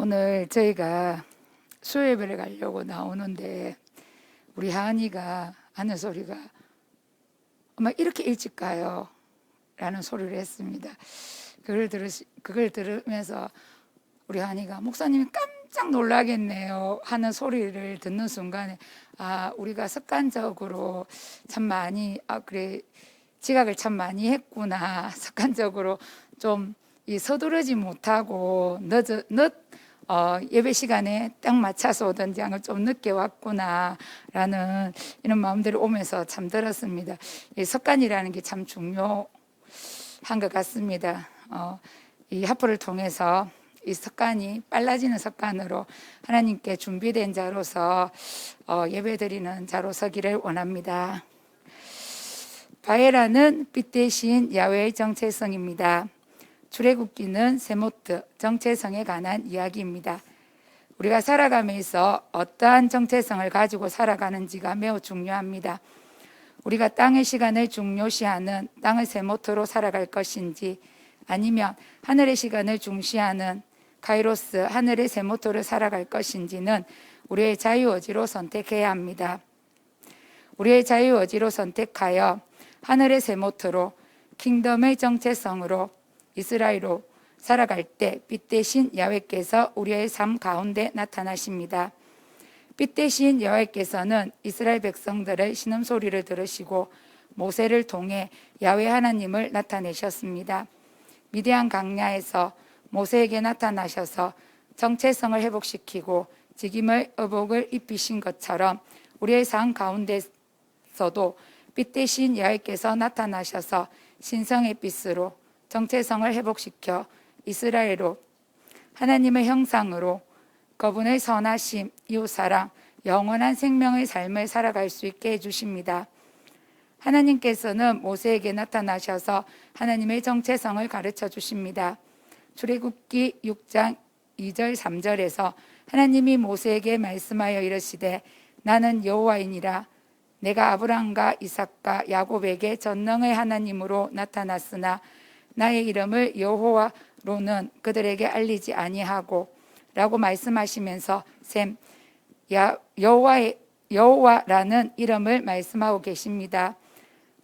오늘 저희가 수요예배를 가려고 나오는데 우리 하은이가 하는 소리가 엄마 이렇게 일찍 가요 라는 소리를 했습니다. 그걸 들으면서 우리 하은이가 목사님이 깜짝 놀라겠네요 하는 소리를 듣는 순간에 우리가 습관적으로 참 많이 그래 지각을 참 많이 했구나, 습관적으로 좀 서두르지 못하고 예배 시간에 딱 맞춰서 오든지 좀 늦게 왔구나라는 이런 마음들이 오면서 참 들었습니다. 이 습관이라는 게 참 중요한 것 같습니다. 이 하프를 통해서 이 습관이 빨라지는 습관으로 하나님께 준비된 자로서 예배드리는 자로 서기를 원합니다. 바에라는 빛 대신 야훼의 정체성입니다. 출애굽기는 세모트, 정체성에 관한 이야기입니다. 우리가 살아가면서 어떠한 정체성을 가지고 살아가는지가 매우 중요합니다. 우리가 땅의 시간을 중요시하는 땅의 세모트로 살아갈 것인지, 아니면 하늘의 시간을 중시하는 카이로스, 하늘의 세모트로 살아갈 것인지는 우리의 자유의지로 선택해야 합니다. 우리의 자유의지로 선택하여 하늘의 세모트로, 킹덤의 정체성으로 이스라엘로 살아갈 때 빛 대신 야훼께서 우리의 삶 가운데 나타나십니다. 빛 대신 여호와께서는 이스라엘 백성들의 신음소리를 들으시고 모세를 통해 야훼 하나님을 나타내셨습니다. 미디안 강야에서 모세에게 나타나셔서 정체성을 회복시키고 직임의 의복을 입히신 것처럼 우리의 삶 가운데서도 빛 대신 여호와께서 나타나셔서 신성의 빛으로 정체성을 회복시켜 이스라엘로 하나님의 형상으로 그분의 선하심, 이웃사랑, 영원한 생명의 삶을 살아갈 수 있게 해주십니다. 하나님께서는 모세에게 나타나셔서 하나님의 정체성을 가르쳐 주십니다. 출애굽기 6장 2절 3절에서 하나님이 모세에게 말씀하여 이르시되 나는 여호와이니라. 내가 아브라함과 이삭과 야곱에게 전능의 하나님으로 나타났으나 나의 이름을 여호와로는 그들에게 알리지 아니하고 라고 말씀하시면서 여호와라는 이름을 말씀하고 계십니다.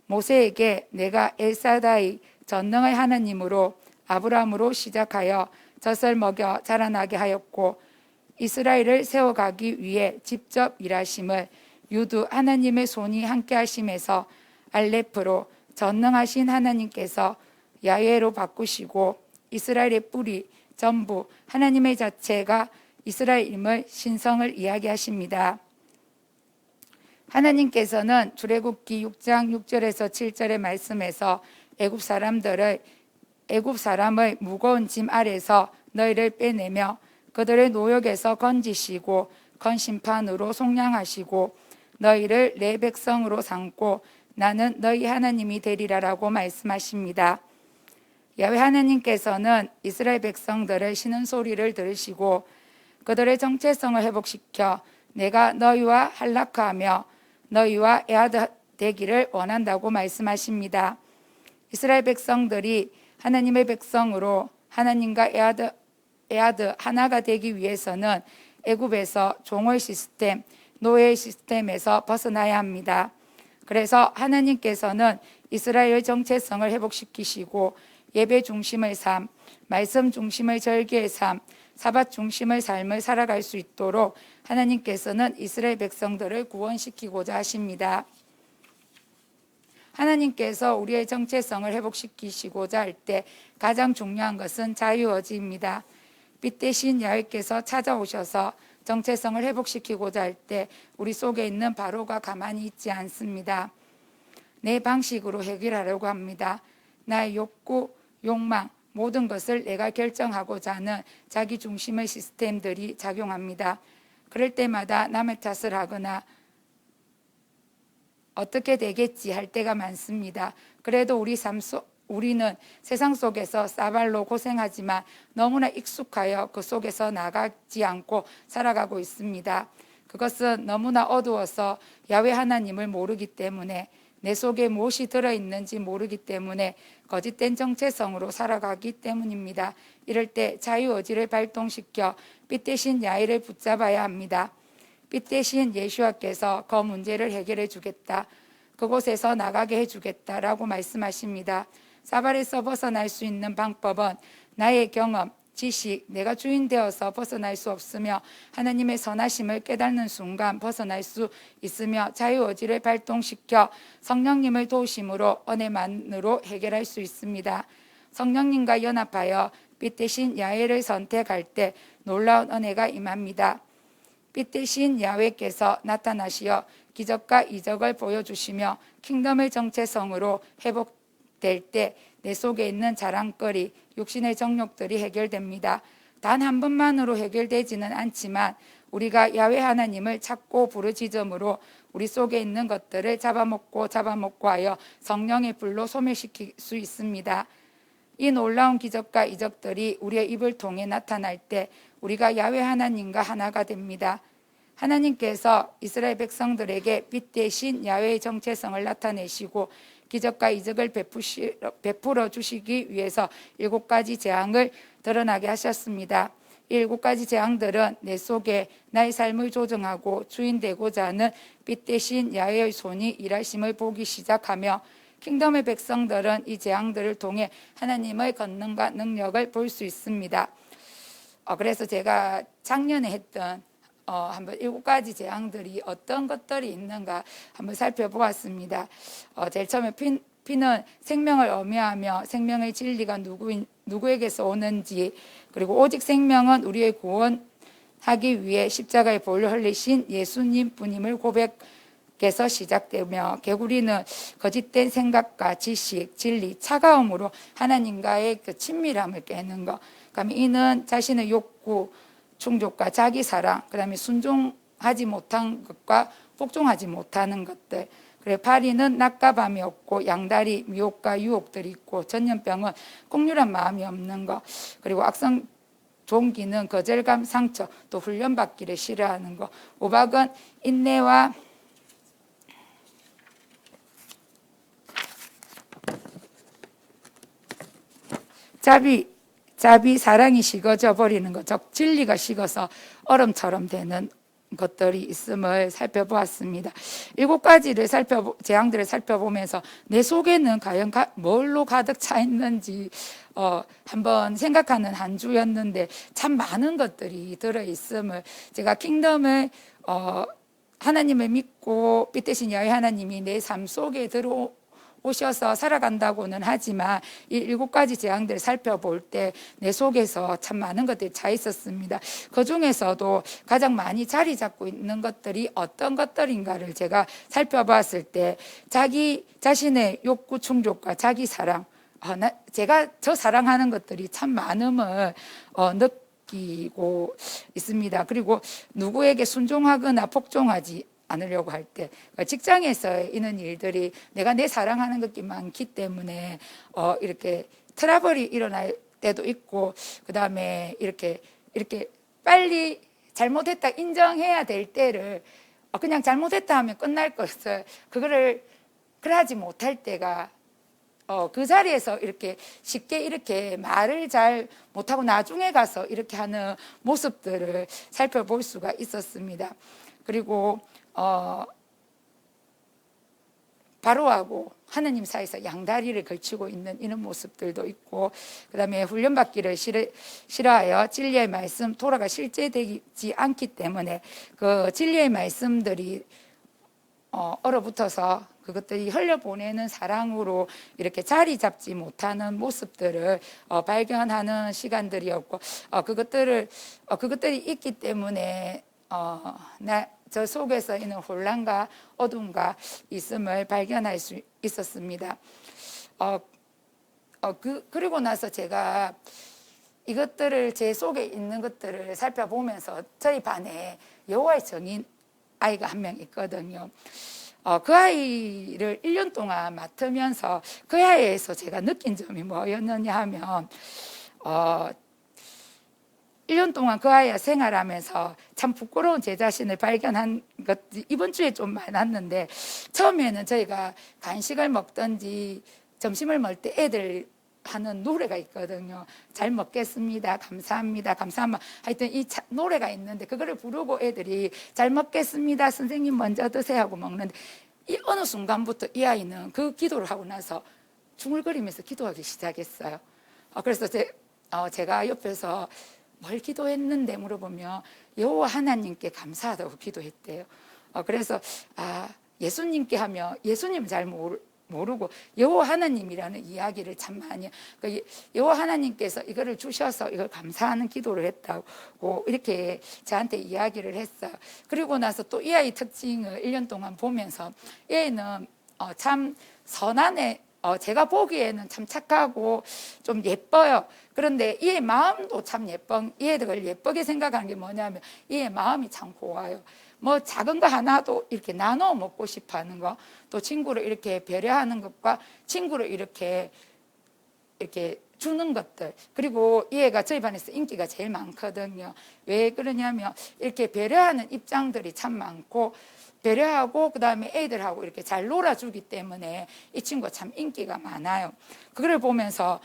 모세에게 내가 엘사다이 전능의 하나님으로 아브라함으로 시작하여 젖을 먹여 자라나게 하였고 이스라엘을 세워가기 위해 직접 일하심을 유두 하나님의 손이 함께 하심에서 알레프로 전능하신 하나님께서 야훼로 바꾸시고 이스라엘의 뿌리 전부 하나님의 자체가 이스라엘임을 신성을 이야기하십니다. 하나님께서는 출애굽기 6장 6절에서 7절의 말씀에서 애굽 사람의 무거운 짐 아래서 너희를 빼내며 그들의 노역에서 건지시고 건심판으로 속량하시고 너희를 내 백성으로 삼고 나는 너희 하나님이 되리라라고 말씀하십니다. 야훼 하나님께서는 이스라엘 백성들의 신음소리를 들으시고 그들의 정체성을 회복시켜 내가 너희와 할락하며 너희와 애하드 되기를 원한다고 말씀하십니다. 이스라엘 백성들이 하나님의 백성으로 하나님과 애하드 하나가 되기 위해서는 애굽에서 종의 시스템, 노예의 시스템에서 벗어나야 합니다. 그래서 하나님께서는 이스라엘의 정체성을 회복시키시고 예배 중심의 삶, 말씀 중심의 절기의 삶, 사밧 중심의 삶을 살아갈 수 있도록 하나님께서는 이스라엘 백성들을 구원시키고자 하십니다. 하나님께서 우리의 정체성을 회복시키시고자 할 때 가장 중요한 것은 자유의지입니다. 빛 대신 야훼께서 찾아오셔서 정체성을 회복시키고자 할 때 우리 속에 있는 바로가 가만히 있지 않습니다. 내 방식으로 해결하려고 합니다. 나의 욕구, 욕망, 모든 것을 내가 결정하고자 하는 자기 중심의 시스템들이 작용합니다. 그럴 때마다 남의 탓을 하거나 어떻게 되겠지 할 때가 많습니다. 그래도 우리는 세상 속에서 싸발로 고생하지만 너무나 익숙하여 그 속에서 나가지 않고 살아가고 있습니다. 그것은 너무나 어두워서 야훼 하나님을 모르기 때문에 내 속에 무엇이 들어있는지 모르기 때문에 거짓된 정체성으로 살아가기 때문입니다. 이럴 때 자유의지를 발동시켜 빛 대신 야훼를 붙잡아야 합니다. 빛 대신 예수와께서 그 문제를 해결해 주겠다. 그곳에서 나가게 해주겠다라고 말씀하십니다. 사발에서 벗어날 수 있는 방법은 나의 경험, 지식, 내가 주인 되어서 벗어날 수 없으며 하나님의 선하심을 깨닫는 순간 벗어날 수 있으며 자유의지를 발동시켜 성령님을 도우심으로 은혜만으로 해결할 수 있습니다. 성령님과 연합하여 빛 대신 야훼를 선택할 때 놀라운 은혜가 임합니다. 빛 대신 야훼께서 나타나시어 기적과 이적을 보여주시며 킹덤의 정체성으로 회복될 때 내 속에 있는 자랑거리, 육신의 정욕들이 해결됩니다. 단 한 번만으로 해결되지는 않지만 우리가 야훼 하나님을 찾고 부르짖음으로 우리 속에 있는 것들을 잡아먹고 하여 성령의 불로 소멸시킬 수 있습니다. 이 놀라운 기적과 이적들이 우리의 입을 통해 나타날 때 우리가 야훼 하나님과 하나가 됩니다. 하나님께서 이스라엘 백성들에게 빛 대신 야훼의 정체성을 나타내시고 기적과 이적을 베풀어 주시기 위해서 7가지 재앙을 드러나게 하셨습니다. 이 7가지 재앙들은 내 속에 나의 삶을 조정하고 주인 되고자 하는 빛 대신 야훼의 손이 일하심을 보기 시작하며 킹덤의 백성들은 이 재앙들을 통해 하나님의 권능과 능력을 볼 수 있습니다. 그래서 제가 작년에 했던 한번 7가지 재앙들이 어떤 것들이 있는가 한번 살펴보았습니다. 제일 처음에 피는 생명을 의미하며 생명의 진리가 누구에게서 오는지, 그리고 오직 생명은 우리의 구원하기 위해 십자가의 보혈을 흘리신 예수님 뿐임을 고백해서 시작되며, 개구리는 거짓된 생각과 지식, 진리, 차가움으로 하나님과의 그 친밀함을 깨는 것, 그다음에 이는 자신의 욕구, 충족과 자기 사랑, 그다음에 순종하지 못한 것과 복종하지 못하는 것들. 그래, 파리는 낮과 밤이 없고 양다리, 미혹과 유혹들이 있고, 전염병은 국률한 마음이 없는 것, 그리고 악성 종기는 거절감, 상처, 또 훈련받기를 싫어하는 것. 오박은 인내와 자비, 사랑이 식어져 버리는 것, 즉 진리가 식어서 얼음처럼 되는 것들이 있음을 살펴보았습니다. 7가지를 재앙들을 살펴보면서 내 속에는 과연 뭘로 가득 차 있는지 한번 생각하는 한 주였는데, 참 많은 것들이 들어있음을, 제가 킹덤을 하나님을 믿고 빛 대신 야훼 하나님이 내 삶 속에 오셔서 살아간다고는 하지만 이 7가지 재앙들을 살펴볼 때 내 속에서 참 많은 것들이 차 있었습니다. 그 중에서도 가장 많이 자리 잡고 있는 것들이 어떤 것들인가를 제가 살펴봤을 때, 자기 자신의 욕구 충족과 자기 사랑, 제가 저 사랑하는 것들이 참 많음을 느끼고 있습니다. 그리고 누구에게 순종하거나 복종하지 않으려고 할 때, 직장에서 있는 일들이 내가 내 사랑하는 것이 많기 때문에 이렇게 트러블이 일어날 때도 있고, 그 다음에 이렇게 빨리 잘못했다 인정해야 될 때를 그냥 잘못했다 하면 끝날 것을 그거를 그러지 못할 때가, 그 자리에서 이렇게 쉽게 이렇게 말을 잘 못하고 나중에 가서 이렇게 하는 모습들을 살펴볼 수가 있었습니다. 그리고 바로하고 하느님 사이에서 양다리를 걸치고 있는 이런 모습들도 있고, 그 다음에 훈련받기를 싫어하여 진리의 말씀 토라가 실제되지 않기 때문에 그 진리의 말씀들이 얼어붙어서 그것들이 흘려보내는 사랑으로 이렇게 자리 잡지 못하는 모습들을 발견하는 시간들이었고, 그것들이 있기 때문에 저 속에서 있는 혼란과 어둠과 있음을 발견할 수 있었습니다. 그리고 나서 제가 이것들을, 제 속에 있는 것들을 살펴보면서 저희 반에 여호와의 증인 아이가 한 명 있거든요. 그 아이를 1년 동안 맡으면서 그 아이에서 제가 느낀 점이 뭐였느냐 하면, 1년 동안 그 아이와 생활하면서 참 부끄러운 제 자신을 발견한 것 이번 주에 좀 많았는데, 처음에는 저희가 간식을 먹든지 점심을 먹을 때 애들 하는 노래가 있거든요. 잘 먹겠습니다, 감사합니다, 감사합니다. 하여튼 이 노래가 있는데 그거를 부르고 애들이 잘 먹겠습니다, 선생님 먼저 드세요 하고 먹는데, 이 어느 순간부터 이 아이는 그 기도를 하고 나서 중얼거리면서 기도하기 시작했어요. 그래서 제가 옆에서 뭘 기도했는데 물어보면 여호와 하나님께 감사하다고 기도했대요. 그래서 예수님께 하면 예수님 잘 모르고 여호와 하나님이라는 이야기를 참 많이, 여호와 하나님께서 이거를 주셔서 이걸 감사하는 기도를 했다고 이렇게 저한테 이야기를 했어요. 그리고 나서 또 이 아이 특징을 1년 동안 보면서, 얘는 참 선한 애, 제가 보기에는 참 착하고 좀 예뻐요. 그런데 이의 마음도 참 얘들 예쁘게 생각하는 게 뭐냐면, 이의 마음이 참 고와요. 뭐 작은 거 하나도 이렇게 나눠 먹고 싶어 하는 거, 또 친구를 이렇게 배려하는 것과 친구를 이렇게 주는 것들. 그리고 이 애가 저희 반에서 인기가 제일 많거든요. 왜 그러냐면 이렇게 배려하는 입장들이 참 많고, 배려하고 그다음에 애들하고 이렇게 잘 놀아주기 때문에 이 친구가 참 인기가 많아요. 그걸 보면서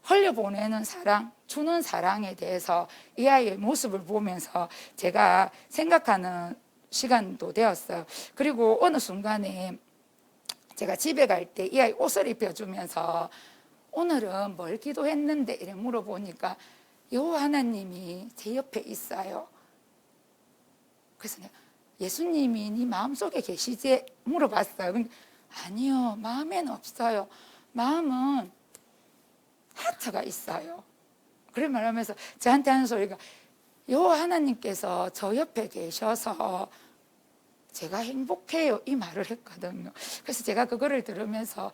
흘려보내는 사랑, 주는 사랑에 대해서 이 아이의 모습을 보면서 제가 생각하는 시간도 되었어요. 그리고 어느 순간에 제가 집에 갈 때 이 아이 옷을 입혀주면서 오늘은 뭘 기도했는데 이렇게 물어보니까 여호와 하나님이 제 옆에 있어요. 그래서 내가 예수님이 네 마음속에 계시지? 물어봤어요. 아니요, 마음에는 없어요. 마음은 하트가 있어요. 그런 말 하면서 저한테 하는 소리가, 여호와 하나님께서 저 옆에 계셔서 제가 행복해요, 이 말을 했거든요. 그래서 제가 그거를 들으면서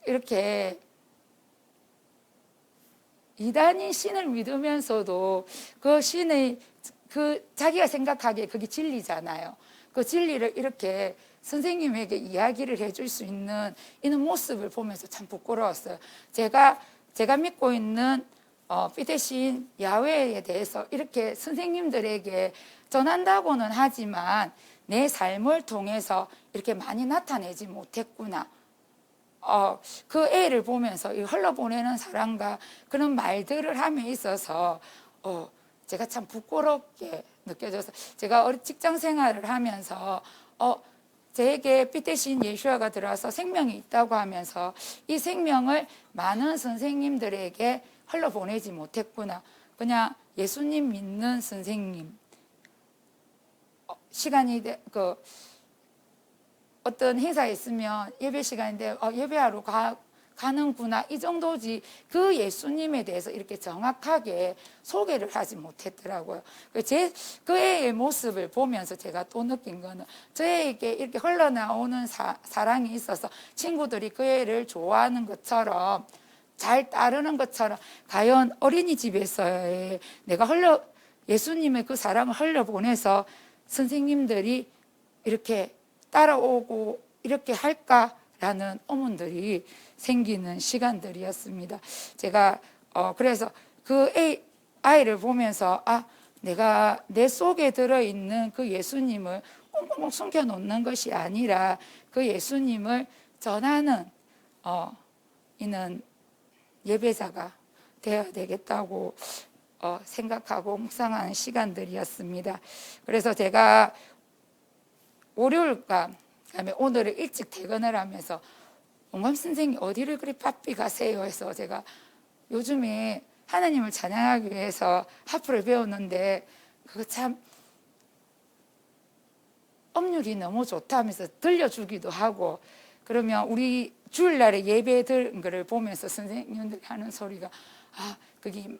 이렇게 이단인 신을 믿으면서도 그 신의 자기가 생각하기에 그게 진리잖아요. 그 진리를 이렇게 선생님에게 이야기를 해줄 수 있는 이런 모습을 보면서 참 부끄러웠어요. 제가 믿고 있는 피대신 야훼에 대해서 이렇게 선생님들에게 전한다고는 하지만 내 삶을 통해서 이렇게 많이 나타내지 못했구나. 그 애를 보면서 이 흘러보내는 사랑과 그런 말들을 함에 있어서 제가 참 부끄럽게 느껴져서, 제가 직장 생활을 하면서 제게 빛 대신 예수아가 들어와서 생명이 있다고 하면서 이 생명을 많은 선생님들에게 흘러보내지 못했구나. 그냥 예수님 믿는 선생님, 시간이 어떤 행사에 있으면 예배 시간인데 예배하러 가는구나, 이 정도지 그 예수님에 대해서 이렇게 정확하게 소개를 하지 못했더라고요. 그 애의 모습을 보면서 제가 또 느낀 거는, 저에게 이렇게 흘러나오는 사랑이 있어서 친구들이 그 애를 좋아하는 것처럼, 잘 따르는 것처럼, 과연 어린이집에서의 내가 예수님의 그 사랑을 흘려보내서 선생님들이 이렇게 따라오고 이렇게 할까라는 의문들이 생기는 시간들이었습니다. 제가 그래서 그 아이를 보면서 내가 내 속에 들어있는 그 예수님을 꽁꽁 숨겨놓는 것이 아니라 그 예수님을 전하는 이는 예배자가 되어야 되겠다고 생각하고 묵상하는 시간들이었습니다. 그래서 제가 월요일과 그다음에 오늘을 일찍 퇴근을 하면서 원감 선생님 어디를 그리 바삐 가세요 해서, 제가 요즘에 하나님을 찬양하기 위해서 하프를 배우는데 그거 참 음률이 너무 좋다 하면서 들려주기도 하고, 그러면 우리 주일날에 예배 들은 거를 보면서 선생님들이 하는 소리가 그게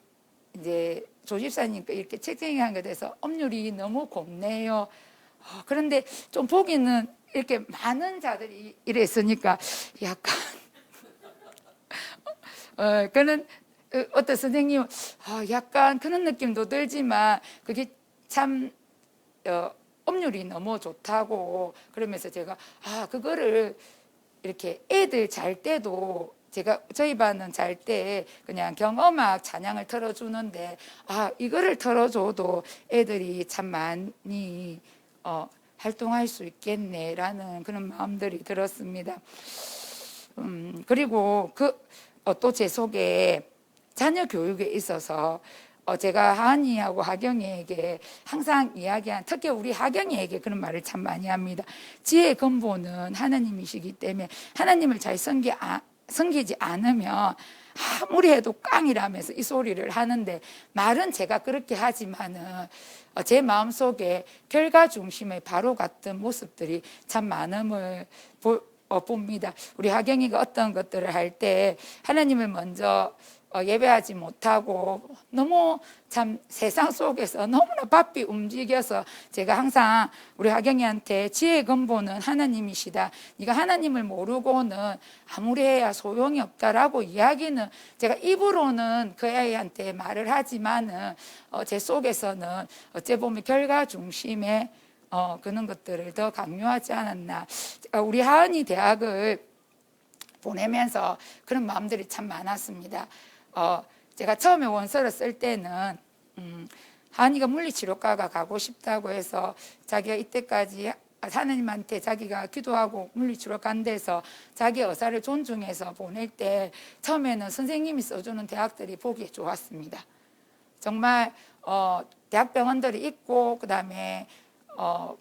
이제 조집사님과 이렇게 책쟁이 한 것에 대해서 음률이 너무 곱네요. 그런데 좀 보기는 이렇게 많은 자들이 이랬으니까 약간 그는 어떤 선생님은 약간 그런 느낌도 들지만 그게 참 음률이 너무 좋다고 그러면서 제가 그거를 이렇게 애들 잘 때도 저희 반은 잘 때 그냥 경음악 찬양을 틀어주는데, 이거를 틀어줘도 애들이 참 많이 활동할 수 있겠네라는 그런 마음들이 들었습니다. 그리고 또 제 속에 자녀 교육에 있어서 제가 하은이하고 하경이에게 항상 이야기한, 특히 우리 하경이에게 그런 말을 참 많이 합니다. 지혜의 근본은 하나님이시기 때문에 하나님을 잘 섬기지 않으면 아무리 해도 깡이라면서 이 소리를 하는데, 말은 제가 그렇게 하지만은 제 마음속에 결과 중심의 바로 같은 모습들이 참 많음을 봅니다. 우리 하경이가 어떤 것들을 할 때 하나님을 먼저 예배하지 못하고 너무 참 세상 속에서 너무나 바삐 움직여서, 제가 항상 우리 하경이한테 지혜의 근본은 하나님이시다, 네가 하나님을 모르고는 아무리 해야 소용이 없다라고 이야기는 제가 입으로는 그 아이한테 말을 하지만은 제 속에서는 어째 보면 결과 중심의 그런 것들을 더 강요하지 않았나. 우리 하은이 대학을 보내면서 그런 마음들이 참 많았습니다. 제가 처음에 원서를 쓸 때는 하은이가 물리치료과가 가고 싶다고 해서 자기가 이때까지 하나님한테 자기가 기도하고 물리치료 간 데서 자기 의사를 존중해서 보낼 때, 처음에는 선생님이 써주는 대학들이 보기에 좋았습니다. 정말 대학병원들이 있고, 그 다음에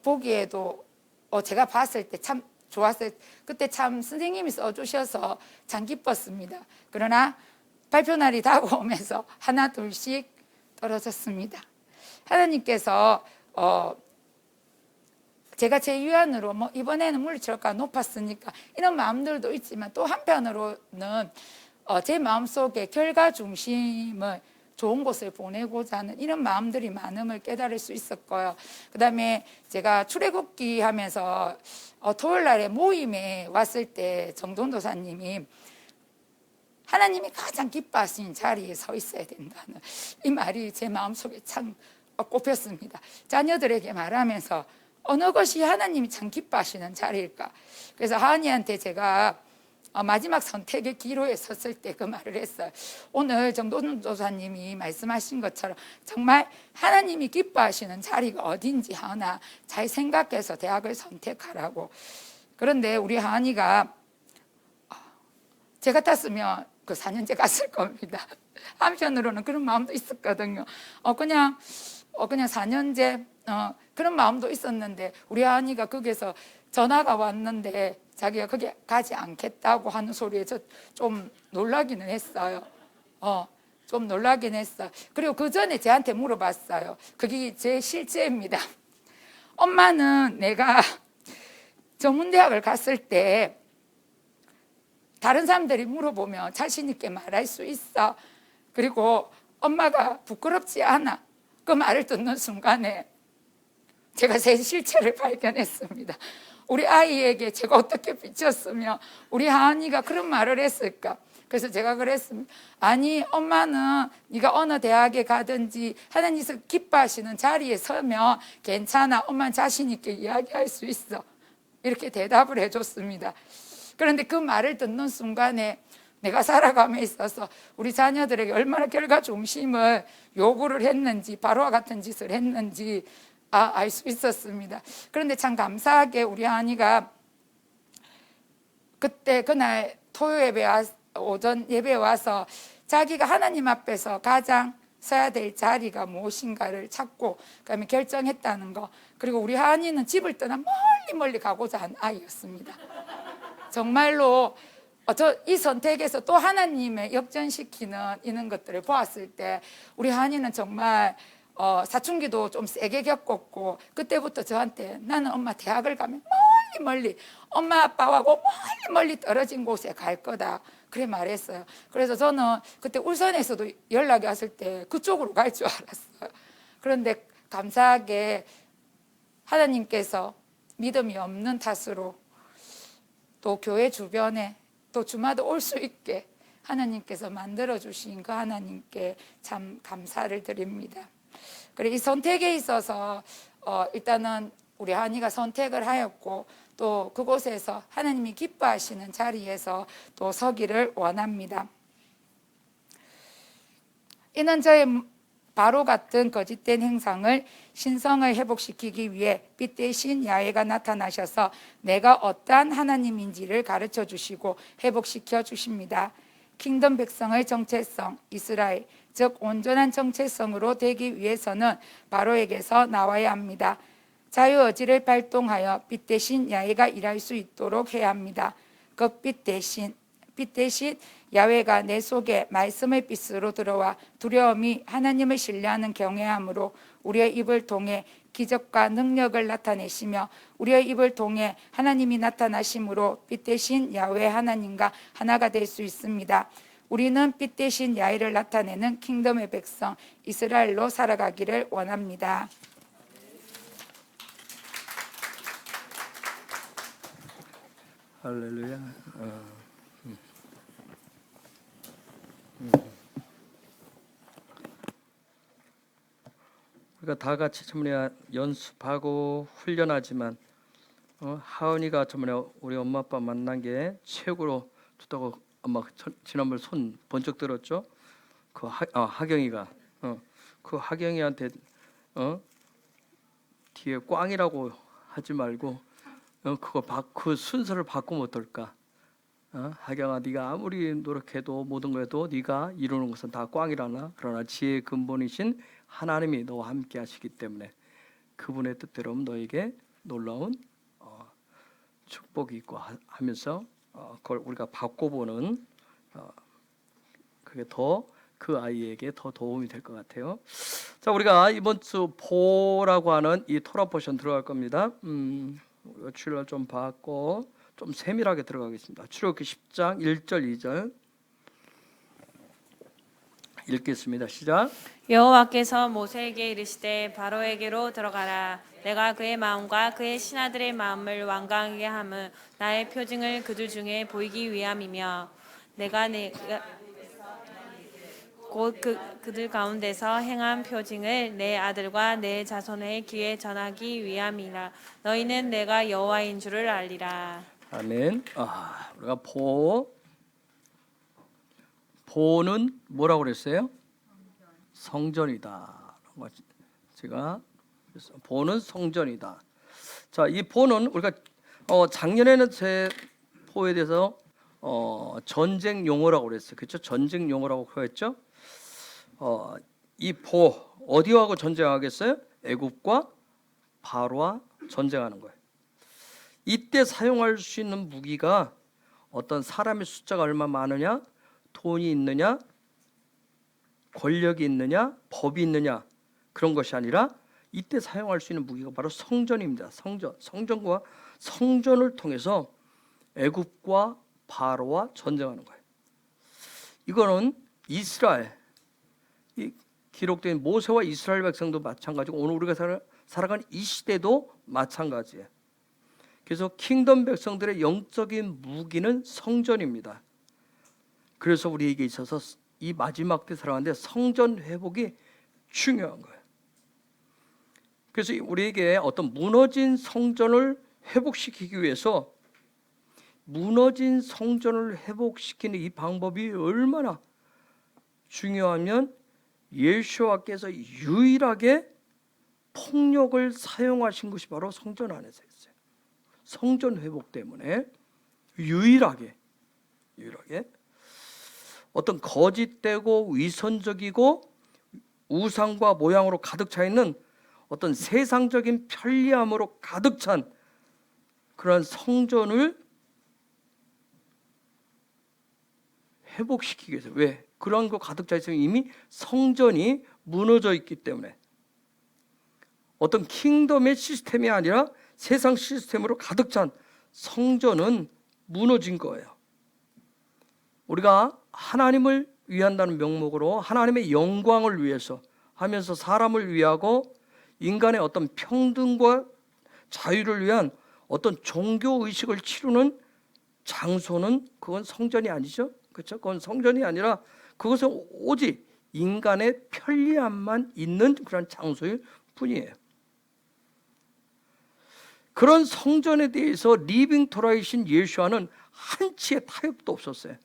보기에도 제가 봤을 때 참 좋았어요. 그때 참 선생님이 써주셔서 참 기뻤습니다. 그러나 발표날이 다가오면서 하나 둘씩 떨어졌습니다. 하나님께서 제가 제 유한으로 이번에는 물리치료가 높았으니까 이런 마음들도 있지만, 또 한편으로는 제 마음속에 결과 중심을 좋은 곳을 보내고자 하는 이런 마음들이 많음을 깨달을 수 있었고요. 그 다음에 제가 출애굽기 하면서 토요일 날에 모임에 왔을 때 정돈도사님이 하나님이 가장 기뻐하시는 자리에 서 있어야 된다는 이 말이 제 마음속에 참 꼽혔습니다. 자녀들에게 말하면서 어느 것이 하나님이 참 기뻐하시는 자리일까. 그래서 하은이한테 제가 마지막 선택의 기로에 섰을 때 그 말을 했어요. 오늘 정돈도사님이 말씀하신 것처럼 정말 하나님이 기뻐하시는 자리가 어딘지 하나 잘 생각해서 대학을 선택하라고. 그런데 우리 하은이가 제 같았으면 그 4년제 갔을 겁니다. 한편으로는 그런 마음도 있었거든요. 그냥 4년제 그런 마음도 있었는데, 우리 하은이가 거기서 전화가 왔는데 자기가 거기 가지 않겠다고 하는 소리에 저 좀 놀라기는 했어요. 좀 놀라긴 했어요. 그리고 그 전에 저한테 물어봤어요. 그게 제 실제입니다. 엄마는 내가 전문대학을 갔을 때 다른 사람들이 물어보면 자신 있게 말할 수 있어. 그리고 엄마가 부끄럽지 않아. 그 말을 듣는 순간에 제가 제 실체를 발견했습니다. 우리 아이에게 제가 어떻게 비쳤으면 우리 하은이가 그런 말을 했을까. 그래서 제가 그랬습니다. 아니, 엄마는 네가 어느 대학에 가든지 하나님께서 기뻐하시는 자리에 서면 괜찮아. 엄마는 자신 있게 이야기할 수 있어. 이렇게 대답을 해줬습니다. 그런데 그 말을 듣는 순간에 내가 살아감에 있어서 우리 자녀들에게 얼마나 결과 중심을 요구를 했는지, 바로와 같은 짓을 했는지 알 수 있었습니다. 그런데 참 감사하게 우리 하은이가 그날 토요 예배 오전 예배에 와서 자기가 하나님 앞에서 가장 서야 될 자리가 무엇인가를 찾고 그다음에 결정했다는 거. 그리고 우리 하은이는 집을 떠나 멀리 가고자 한 아이였습니다. 정말로 이 선택에서 또 하나님의 역전시키는 이런 것들을 보았을 때 우리 하은이는 정말 사춘기도 좀 세게 겪었고, 그때부터 저한테 나는 엄마 대학을 가면 멀리 엄마 아빠하고 멀리 떨어진 곳에 갈 거다 그래 말했어요. 그래서 저는 그때 울산에서도 연락이 왔을 때 그쪽으로 갈 줄 알았어요. 그런데 감사하게 하나님께서 믿음이 없는 탓으로 또 교회 주변에 또 주마다 올 수 있게 하나님께서 만들어주신 그 하나님께 참 감사를 드립니다. 그리고 이 선택에 있어서 일단은 우리 하은이가 선택을 하였고, 또 그곳에서 하나님이 기뻐하시는 자리에서 또 서기를 원합니다. 이는 저의 바로 같은 거짓된 행상을 신성을 회복시키기 위해 빛 대신 야훼가 나타나셔서 내가 어떠한 하나님인지를 가르쳐 주시고 회복시켜 주십니다. 킹덤 백성의 정체성, 이스라엘, 즉 온전한 정체성으로 되기 위해서는 바로에게서 나와야 합니다. 자유의지를 발동하여 빛 대신 야훼가 일할 수 있도록 해야 합니다. 그 빛 대신 야훼가 내 속에 말씀의 빛으로 들어와 두려움이 하나님을 신뢰하는 경외함으로 우리의 입을 통해 기적과 능력을 나타내시며 우리의 입을 통해 하나님이 나타나심으로 빛 대신 야훼 하나님과 하나가 될 수 있습니다. 우리는 빛 대신 야훼를 나타내는 킹덤의 백성 이스라엘로 살아가기를 원합니다. 할렐루야. 우리가 다 같이 정말 연습하고 훈련하지만 하은이가 정말 우리 엄마 아빠 만난 게 최고로 좋다고 아마 지난번 손 번쩍 들었죠. 그 하경이가 그 하경이한테 뒤에 꽝이라고 하지 말고 그 순서를 바꾸면 어떨까? 하경아, 네가 아무리 노력해도 모든 거 해도 네가 이루는 것은 다 꽝이라나. 그러나 지혜의 근본이신 하나님이 너와 함께 하시기 때문에 그분의 뜻대로 너에게 놀라운 축복이 있고 하면서 그걸 우리가 바꿔보는 그게 더 그 아이에게 더 도움이 될 것 같아요. 자, 우리가 이번 주 보라고 하는 이 토라 포션 들어갈 겁니다. 출애굽 좀 봤고 좀 세밀하게 들어가겠습니다. 출애굽기 10장 1절 2절 읽겠습니다. 시작. 여호와께서 모세에게 이르시되 바로에게로 들어가라. 내가 그의 마음과 그의 신하들의 마음을 완강하게 함은 나의 표징을 그들 중에 보이기 위함이며 내가 곧 그들 가운데서 행한 표징을 내 아들과 내 자손의 귀에 전하기 위함이라. 너희는 내가 여호와인 줄을 알리라. 아멘. 우리가 보는 뭐라고 그랬어요? 성전이다. 제가 보는 성전이다. 자, 이 보는 우리가 작년에는 제 보에 대해서 전쟁 용어라고 그랬어요. 그렇죠? 전쟁 용어라고 그랬죠? 이 보 어디하고 전쟁하겠어요? 애굽과 바로와 전쟁하는 거예요. 이때 사용할 수 있는 무기가 어떤 사람의 숫자가 얼마 많으냐, 돈이 있느냐, 권력이 있느냐, 법이 있느냐 그런 것이 아니라 이때 사용할 수 있는 무기가 바로 성전입니다. 성전과 성전을 통해서 애굽과 바로와 전쟁하는 거예요. 이거는 이스라엘 이 기록된 모세와 이스라엘 백성도 마찬가지고 오늘 우리가 살아가는 이 시대도 마찬가지예요. 그래서 킹덤 백성들의 영적인 무기는 성전입니다. 그래서 우리에게 있어서 이 마지막 때 살아가는데 성전 회복이 중요한 거예요. 그래서 우리에게 어떤 무너진 성전을 회복시키기 위해서 무너진 성전을 회복시키는 이 방법이 얼마나 중요하면 예수와께서 유일하게 폭력을 사용하신 것이 바로 성전 안에서 있어요. 성전 회복 때문에 유일하게 어떤 거짓되고 위선적이고 우상과 모양으로 가득 차 있는 어떤 세상적인 편리함으로 가득 찬 그런 성전을 회복시키기 위해서. 왜? 그런 거 가득 차 있으면 이미 성전이 무너져 있기 때문에. 어떤 킹덤의 시스템이 아니라 세상 시스템으로 가득 찬 성전은 무너진 거예요. 우리가 하나님을 위한다는 명목으로 하나님의 영광을 위해서 하면서 사람을 위하고 인간의 어떤 평등과 자유를 위한 어떤 종교 의식을 치르는 장소는 그건 성전이 아니죠. 그렇죠? 그건 성전이 아니라 그것은 오직 인간의 편리함만 있는 그런 장소일 뿐이에요. 그런 성전에 대해서 리빙 토라이신 예수와는 한치의 타협도 없었어요.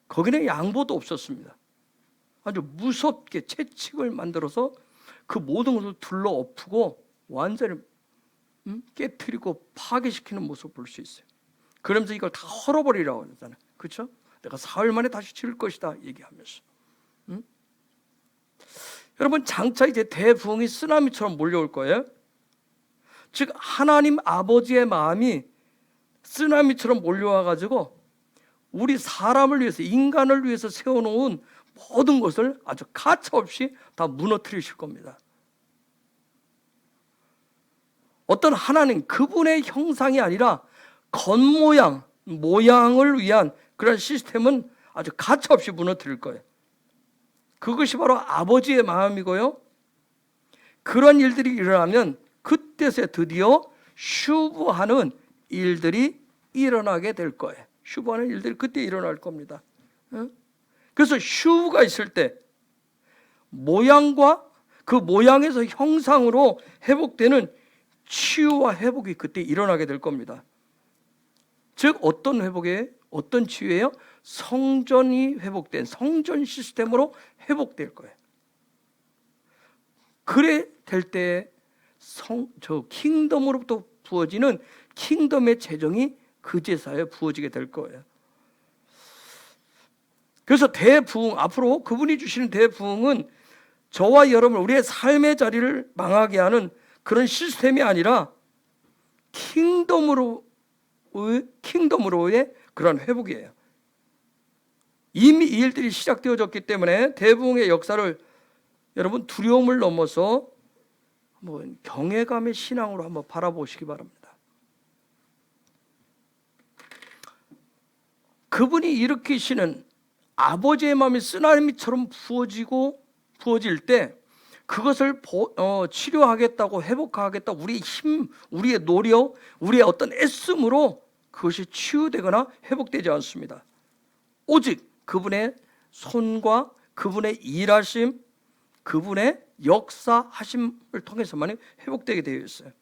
거기는 양보도 없었습니다. 아주 무섭게 채찍을 만들어서 그 모든 것을 둘러엎고 완전히 깨트리고 파괴시키는 모습을 볼 수 있어요. 그러면서 이걸 다 헐어버리라고 하잖아요. 그렇죠? 내가 사흘 만에 다시 지을 것이다 얘기하면서. 여러분, 장차 이제 대부흥이 쓰나미처럼 몰려올 거예요. 즉 하나님 아버지의 마음이 쓰나미처럼 몰려와 가지고 우리 사람을 위해서, 인간을 위해서 세워놓은 모든 것을 아주 가차없이 다 무너뜨리실 겁니다. 어떤 하나님, 그분의 형상이 아니라 겉모양, 모양을 위한 그런 시스템은 아주 가차없이 무너뜨릴 거예요. 그것이 바로 아버지의 마음이고요. 그런 일들이 일어나면 그때서야 드디어 슈브하는 일들이 일어나게 될 거예요. 슈브하는 일들이 그때 일어날 겁니다. 그래서 슈브가 있을 때 모양과 그 모양에서 형상으로 회복되는 치유와 회복이 그때 일어나게 될 겁니다. 즉 어떤 회복이에요? 어떤 치유예요? 성전이 회복된 성전 시스템으로 회복될 거예요. 그래 될 때 저 킹덤으로부터 부어지는 킹덤의 재정이 그 제사에 부어지게 될 거예요. 그래서 대부흥, 앞으로 그분이 주시는 대부흥은 저와 여러분, 우리의 삶의 자리를 망하게 하는 그런 시스템이 아니라 킹덤으로의 그런 회복이에요. 이미 이 일들이 시작되어졌기 때문에 대부흥의 역사를 여러분 두려움을 넘어서 경외감의 신앙으로 한번 바라보시기 바랍니다. 그분이 일으키시는 아버지의 마음이 쓰나미처럼 부어질 때 그것을 치료하겠다고, 회복하겠다고 우리의 힘, 우리의 노력, 우리의 어떤 애씀으로 그것이 치유되거나 회복되지 않습니다. 오직 그분의 손과 그분의 일하심, 그분의 역사하심을 통해서만 회복되게 되어 있어요.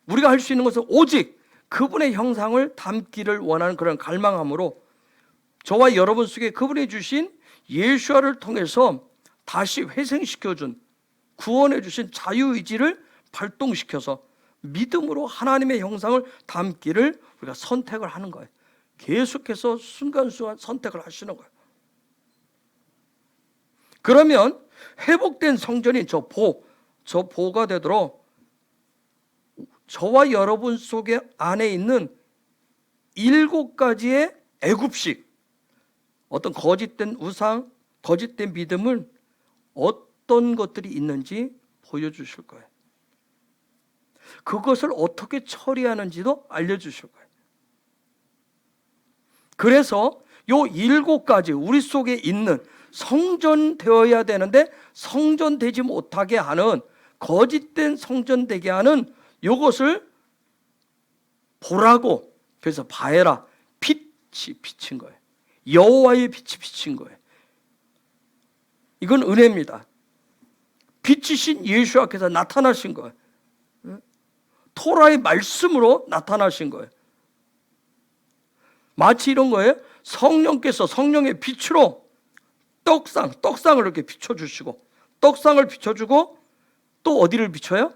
우리가 할 수 있는 것은 오직 그분의 형상을 담기를 원하는 그런 갈망함으로 저와 여러분 속에 그분이 주신 예수와를 통해서 다시 회생시켜준, 구원해 주신 자유의지를 발동시켜서 믿음으로 하나님의 형상을 담기를 우리가 선택을 하는 거예요. 계속해서 순간순간 선택을 하시는 거예요. 그러면 회복된 성전이 저 보가 되도록 저와 여러분 속에 안에 있는 7가지의 애굽식, 어떤 거짓된 우상, 거짓된 믿음을 어떤 것들이 있는지 보여주실 거예요. 그것을 어떻게 처리하는지도 알려주실 거예요. 그래서 요 7가지 우리 속에 있는 성전 되어야 되는데 성전 되지 못하게 하는, 거짓된 성전 되게 하는 요것을 보라고, 그래서 바해라, 빛이 비친 거예요. 여호와의 빛이 비친 거예요. 이건 은혜입니다. 빛이신 예수께서 나타나신 거예요. 토라의 말씀으로 나타나신 거예요. 마치 이런 거예요. 성령께서 성령의 빛으로 떡상을 이렇게 비춰주시고, 떡상을 비춰주고 또 어디를 비춰요?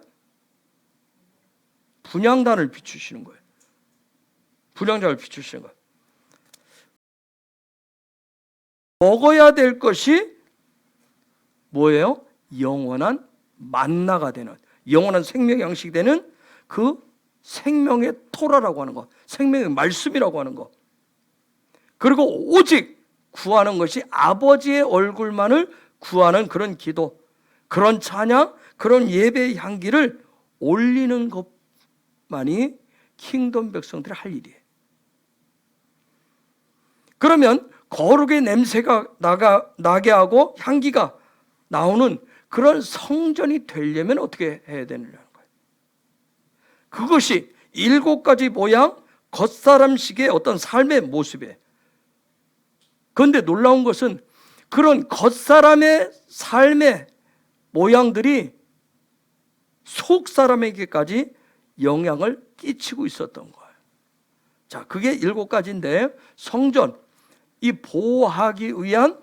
분향단을 비추시는 거예요. 분향단을 비추시는 거예요. 먹어야 될 것이 뭐예요? 영원한 만나가 되는, 영원한 생명 양식이 되는 그 생명의 토라라고 하는 거, 생명의 말씀이라고 하는 거. 그리고 오직 구하는 것이 아버지의 얼굴만을 구하는 그런 기도, 그런 찬양, 그런 예배의 향기를 올리는 것만이 킹덤 백성들이 할 일이에요. 그러면 거룩의 냄새가 나게 하고 향기가 나오는 그런 성전이 되려면 어떻게 해야 되느냐는 거예요. 그것이 7가지 모양, 겉사람식의 어떤 삶의 모습이에요. 그런데 놀라운 것은 그런 겉사람의 삶의 모양들이 속 사람에게까지 영향을 끼치고 있었던 거예요. 자, 그게 7가지인데 성전, 이 보호하기 위한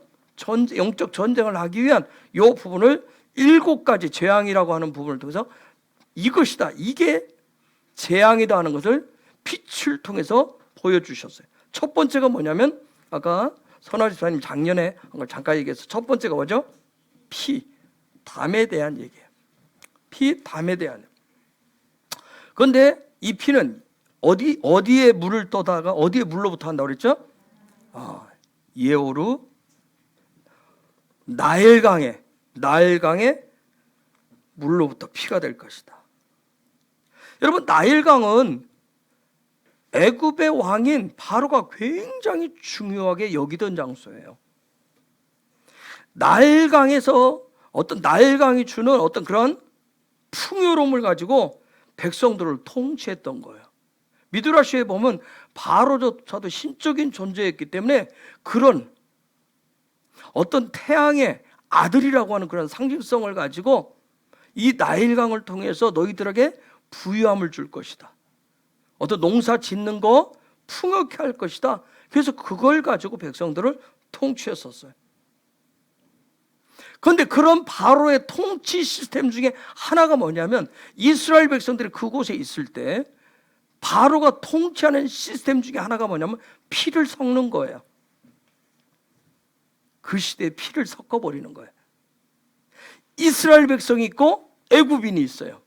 영적 전쟁을 하기 위한 이 부분을 7가지 재앙이라고 하는 부분을 통해서 이것이다, 이게 재앙이다 하는 것을 빛을 통해서 보여주셨어요. 첫 번째가 뭐냐면 아까 선화 집사님 작년에 한 걸 잠깐 얘기해서 첫 번째가 뭐죠? 피, 담에 대한 얘기예요. 피, 담에 대한. 그런데 이 피는 어디에 물을 떠다가 어디에 물로부터 한다고 그랬죠? 예오루 나일강에 물로부터 피가 될 것이다. 여러분, 나일강은 애굽의 왕인 바로가 굉장히 중요하게 여기던 장소예요. 나일강에서 나일강이 주는 어떤 그런 풍요로움을 가지고 백성들을 통치했던 거예요. 미드라시에 보면 바로조차도 신적인 존재였기 때문에 그런 어떤 태양의 아들이라고 하는 그런 상징성을 가지고 이 나일강을 통해서 너희들에게 부유함을 줄 것이다. 어떤 농사 짓는 거 풍요케 할 것이다. 그래서 그걸 가지고 백성들을 통치했었어요. 그런데 그런 바로의 통치 시스템 중에 하나가 뭐냐면 이스라엘 백성들이 그곳에 있을 때 바로가 통치하는 시스템 중에 하나가 뭐냐면 피를 섞는 거예요. 그 시대에 피를 섞어버리는 거예요. 이스라엘 백성이 있고 애굽인이 있어요.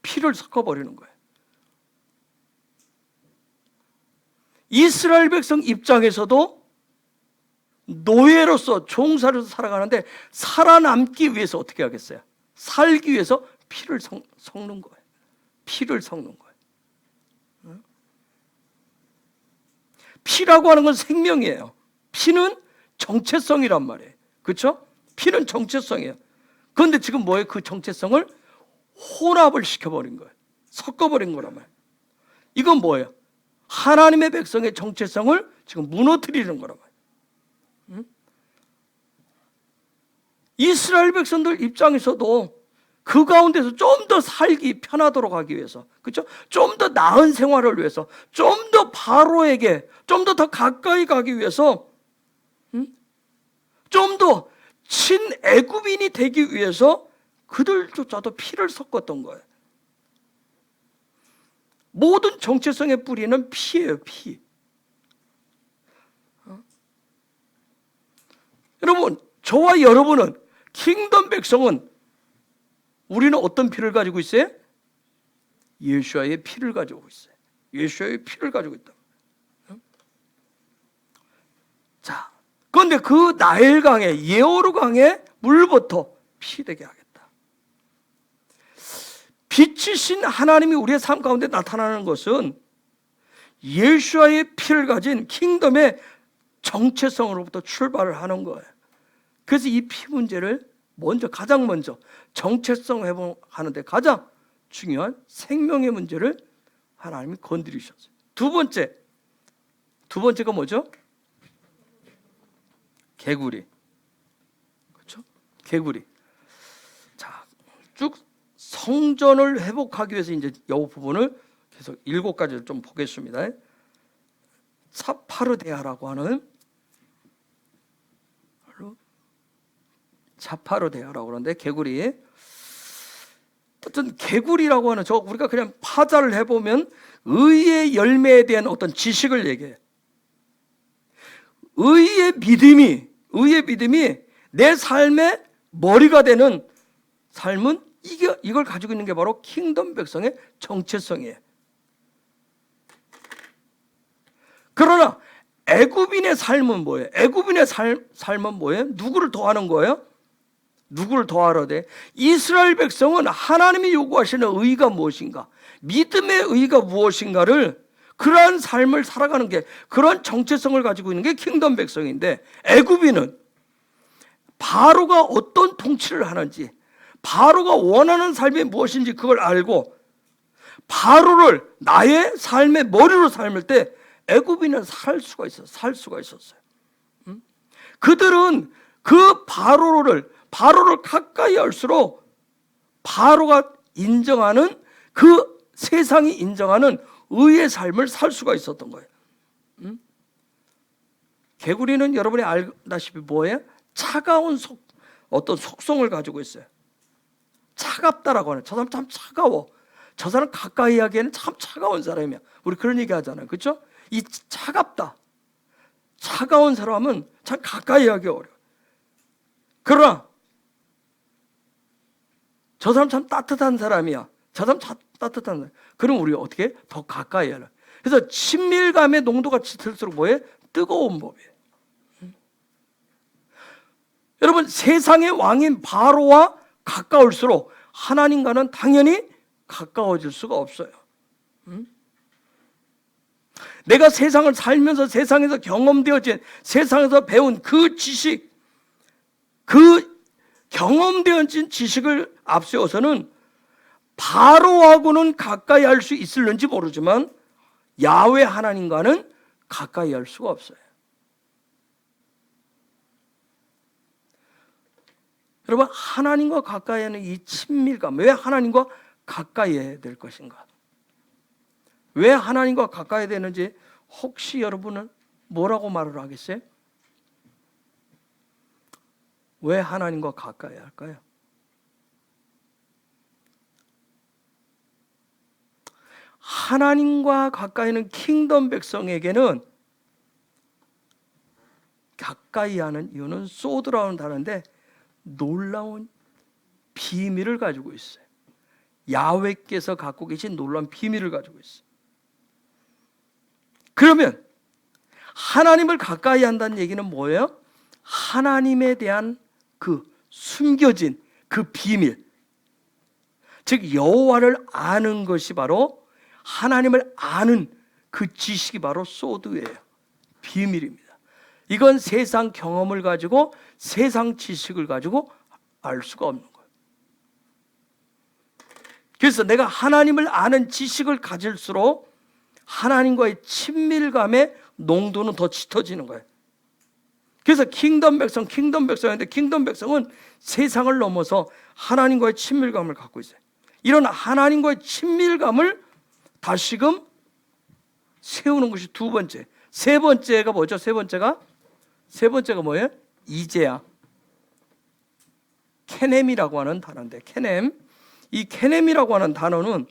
피를 섞어버리는 거예요. 이스라엘 백성 입장에서도 노예로서 종살이로서 살아가는데 살아남기 위해서 어떻게 하겠어요? 살기 위해서 피를 섞는 거예요. 피를 섞는 거예요. 피라고 하는 건 생명이에요. 피는 정체성이란 말이에요. 그렇죠? 피는 정체성이에요. 그런데 지금 뭐예요? 그 정체성을 혼합을 시켜버린 거예요. 섞어버린 거란 말이에요. 이건 뭐예요? 하나님의 백성의 정체성을 지금 무너뜨리는 거란 말이에요. 이스라엘 백성들 입장에서도 그 가운데서 좀 더 살기 편하도록 하기 위해서, 그렇죠? 좀 더 나은 생활을 위해서, 좀 더 바로에게 좀 더 가까이 가기 위해서, 좀 더 친애굽인이 되기 위해서 그들조차도 피를 섞었던 거예요. 모든 정체성의 뿌리는 피예요, 피. 여러분, 저와 여러분은 킹덤 백성은 우리는 어떤 피를 가지고 있어요? 예수와의 피를 가지고 있어요. 예수와의 피를 가지고 있다. 자, 그런데 그 나일강에 예오르강에 물부터 피 되게 하겠다. 빛이신 하나님이 우리의 삶 가운데 나타나는 것은 예수와의 피를 가진 킹덤의 정체성으로부터 출발을 하는 거예요. 그래서 이 피 문제를 가장 먼저 정체성 회복하는데 가장 중요한 생명의 문제를 하나님이 건드리셨어요. 두 번째가 뭐죠? 개구리. 그렇죠? 개구리. 자, 쭉 성전을 회복하기 위해서 이제 이 부분을 계속 7가지를 좀 보겠습니다. 사파르데아라고 하는 사파르데아라고 그러는데 개구리. 어떤 개구리라고 하는 우리가 그냥 파자를 해보면 의의 열매에 대한 어떤 지식을 얘기해요. 의의 믿음이 내 삶의 머리가 되는 삶은 이걸 가지고 있는 게 바로 킹덤 백성의 정체성이에요. 그러나 애굽인의 삶은 뭐예요? 애굽인의 삶은 뭐예요? 누구를 더하는 거예요? 누구를 더하러 돼? 이스라엘 백성은 하나님이 요구하시는 의가 무엇인가? 믿음의 의가 무엇인가를 그러한 삶을 살아가는 게 그런 정체성을 가지고 있는 게 킹덤 백성인데 애굽인은 바로가 어떤 통치를 하는지 바로가 원하는 삶이 무엇인지 그걸 알고 바로를 나의 삶의 머리로 삶을 때 애굽인은 살 수가 있었어요. 그들은 그 바로를 가까이 할수록 바로가 인정하는 그 세상이 인정하는 의의 삶을 살 수가 있었던 거예요. 개구리는 여러분이 알다시피 뭐예요? 차가운 어떤 속성을 가지고 있어요. 차갑다라고 하는, 저 사람 참 차가워. 저 사람 가까이 하기에는 참 차가운 사람이야. 우리 그런 얘기 하잖아요. 그렇죠? 이 차갑다. 차가운 사람은 참 가까이 하기 어려워. 그러나 저 사람 참 따뜻한 사람이야. 저 사람 참 따뜻한 사람. 그럼 우리가 어떻게 더 가까이 하려. 그래서 친밀감의 농도가 짙을수록 뭐예요? 뜨거운 법이에요. 여러분, 세상의 왕인 바로와 가까울수록 하나님과는 당연히 가까워질 수가 없어요. 내가 세상을 살면서 세상에서 경험되어진, 세상에서 배운 그 지식, 그 경험되어진 지식을 앞세워서는 바로하고는 가까이 할 수 있을는지 모르지만 야훼 하나님과는 가까이 할 수가 없어요. 여러분, 하나님과 가까이 하는 이 친밀감, 왜 하나님과 가까이 해야 될 것인가? 왜 하나님과 가까이 되는지 혹시 여러분은 뭐라고 말을 하겠어요? 왜 하나님과 가까이 할까요? 하나님과 가까이는 킹덤 백성에게는 가까이 하는 이유는 소드라는 단어인데 놀라운 비밀을 가지고 있어요. 야훼께서 갖고 계신 놀라운 비밀을 가지고 있어요. 그러면 하나님을 가까이 한다는 얘기는 뭐예요? 하나님에 대한 그 숨겨진 그 비밀, 즉 여호와를 아는 것이 바로, 하나님을 아는 그 지식이 바로 소드예요. 비밀입니다. 이건 세상 경험을 가지고, 세상 지식을 가지고 알 수가 없는 거예요. 그래서 내가 하나님을 아는 지식을 가질수록 하나님과의 친밀감의 농도는 더 짙어지는 거예요. 그래서 킹덤 백성인데 킹덤 백성은 세상을 넘어서 하나님과의 친밀감을 갖고 있어요. 이런 하나님과의 친밀감을 다시금 세우는 것이 두 번째. 세 번째가 뭐죠? 세 번째가 뭐예요? 이제야. 케넴이라고 하는 단어인데, 이 케넴이라고 하는 단어는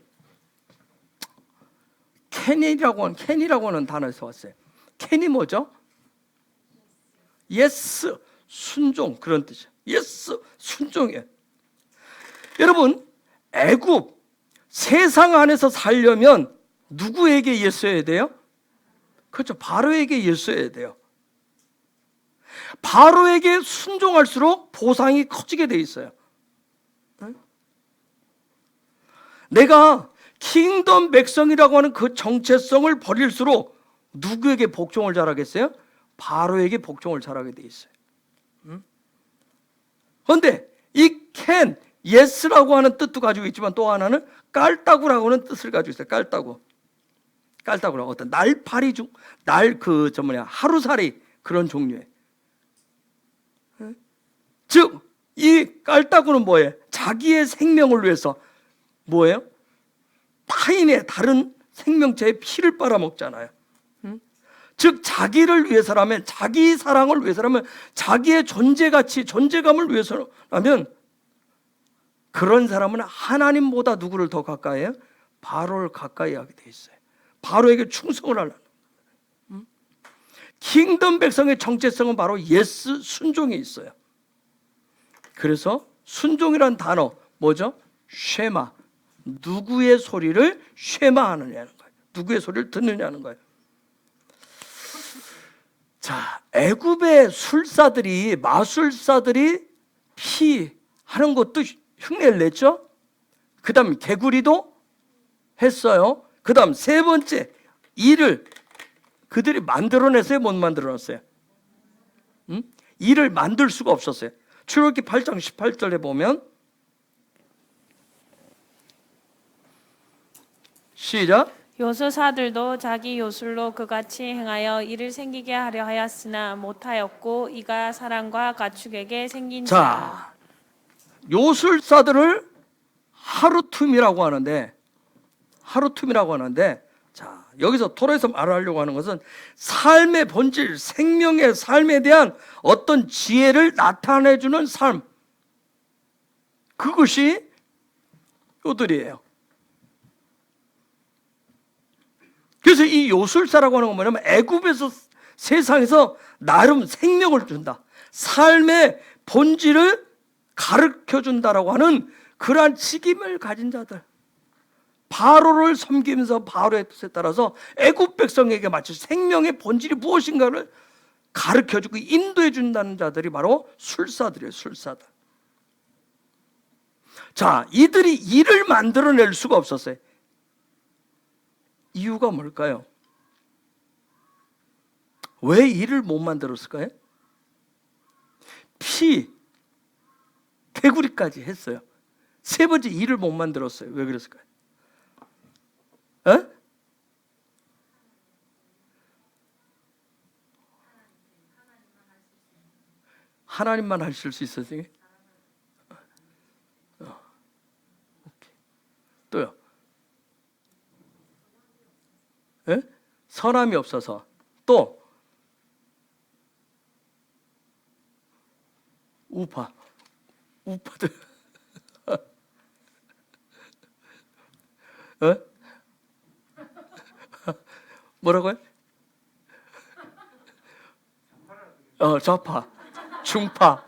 켄이라고 하는 단어에서 왔어요. 켄이 뭐죠? 예스, 순종, 그런 뜻이에요. 예스, 순종이에요. 여러분, 애굽 세상 안에서 살려면 누구에게 예스여야 돼요? 그렇죠. 바로에게 예스여야 돼요. 바로에게 순종할수록 보상이 커지게 돼 있어요. 내가 킹덤 백성이라고 하는 그 정체성을 버릴수록 누구에게 복종을 잘하겠어요? 바로에게 복종을 잘하게 돼 있어요. 그런데 이 캔, 예스라고 하는 뜻도 가지고 있지만 또 하나는 깔따구라고 하는 뜻을 가지고 있어요. 깔따구라고 어떤 날파리 중, 하루살이 그런 종류의. 즉, 이 깔따구는 뭐예요? 자기의 생명을 위해서 뭐예요? 타인의 다른 생명체의 피를 빨아먹잖아요. 즉 자기를 위해서라면, 자기 사랑을 위해서라면, 자기의 존재가치, 존재감을 위해서라면 그런 사람은 하나님보다 누구를 더 가까이 해요? 바로를 가까이 하게 돼 있어요. 바로에게 충성을 하려는. 킹덤 백성의 정체성은 바로 예스, 순종에 있어요. 그래서 순종이란 단어 뭐죠? 쉐마. 누구의 소리를 쉐마하느냐는 거예요. 누구의 소리를 듣느냐는 거예요. 자, 애굽의 마술사들이 피하는 것도 흉내를 냈죠. 그 다음 개구리도 했어요. 그 다음 세 번째, 이를 그들이 만들어냈어요? 못 만들어냈어요? 이를 만들 수가 없었어요. 출애굽기 8장 18절에 보면, 시작. 요술사들도 자기 요술로 그같이 행하여 이를 생기게 하려 하였으나 못하였고 이가 사람과 가축에게 생긴 자, 요술사들을 하루툼이라고 하는데 자, 여기서 토라에서 말하려고 하는 것은 삶의 본질, 생명의 삶에 대한 어떤 지혜를 나타내주는 삶, 그것이 요들이에요. 그래서 이 요술사라고 하는 건 뭐냐면 애굽에서 세상에서 나름 생명을 준다, 삶의 본질을 가르쳐 준다라고 하는 그러한 직임을 가진 자들, 바로를 섬기면서 바로의 뜻에 따라서 애굽 백성에게 마치 생명의 본질이 무엇인가를 가르쳐주고 인도해 준다는 자들이 바로 술사들이에요. 술사들. 자, 이들이 일을 만들어낼 수가 없었어요. 이유가 뭘까요? 왜 일을 못 만들었을까요? 개구리까지 했어요. 세 번째 일을 못 만들었어요. 왜 그랬을까요? 하나님만 하실 수 있었어요. 또요. 선함이 없어서. 또 우파들 뭐라고요? 좌파, 중파.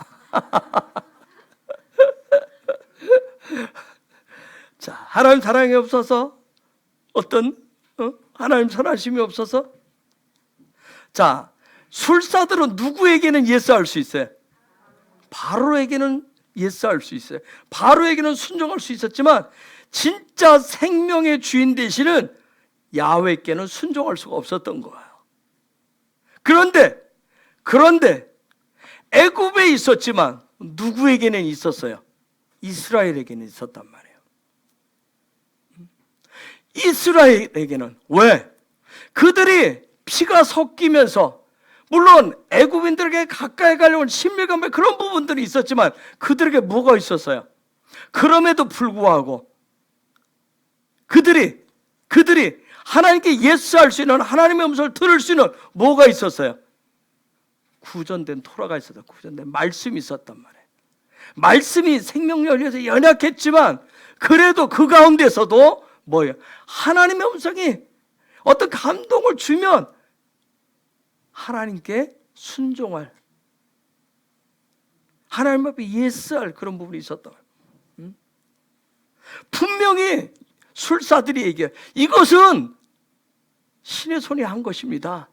자, 하나님 사랑이 없어서, 하나님 선하심이 없어서. 자, 술사들은 누구에게는 예스할 수 있어요? 바로에게는 예스할 수 있어요. 바로에게는 순종할 수 있었지만 진짜 생명의 주인 되시는 야훼께는 순종할 수가 없었던 거예요. 그런데 애굽에 있었지만 누구에게는 있었어요? 이스라엘에게는 있었단 말이에요. 이스라엘에게는. 왜? 그들이 피가 섞이면서, 물론 애굽인들에게 가까이 가려는 친밀감의 그런 부분들이 있었지만 그들에게 뭐가 있었어요? 그럼에도 불구하고 그들이 하나님께 예스할 수 있는, 하나님의 음성을 들을 수 있는 뭐가 있었어요? 구전된 토라가 있었다. 구전된 말씀이 있었단 말이에요. 말씀이 생명력에 의해서 연약했지만 그래도 그 가운데서도 뭐예요? 하나님의 음성이 어떤 감동을 주면 하나님께 순종할, 하나님 앞에 예스할 그런 부분이 있었다. 분명히 술사들이 얘기해요. 이것은 신의 손이 한 것입니다.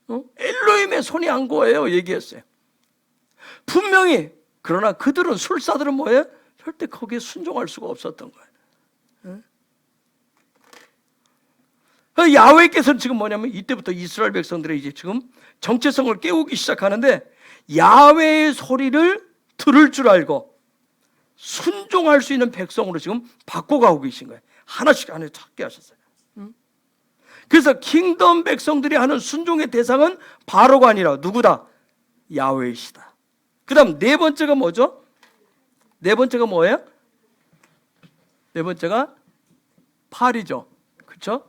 엘로힘의 손이 한 거예요. 얘기했어요. 분명히. 그러나 그들은, 술사들은 뭐예요? 절대 거기에 순종할 수가 없었던 거예요. 야훼께서는 지금 뭐냐면 이때부터 이스라엘 백성들의 이제 지금 정체성을 깨우기 시작하는데, 야훼의 소리를 들을 줄 알고 순종할 수 있는 백성으로 지금 바꿔가고 계신 거예요. 하나씩 찾게 하셨어요. 그래서 킹덤 백성들이 하는 순종의 대상은 바로가 아니라 누구다? 야훼이시다. 그 다음 네 번째가 뭐죠? 네 번째가 뭐예요? 네 번째가 팔이죠. 그렇죠?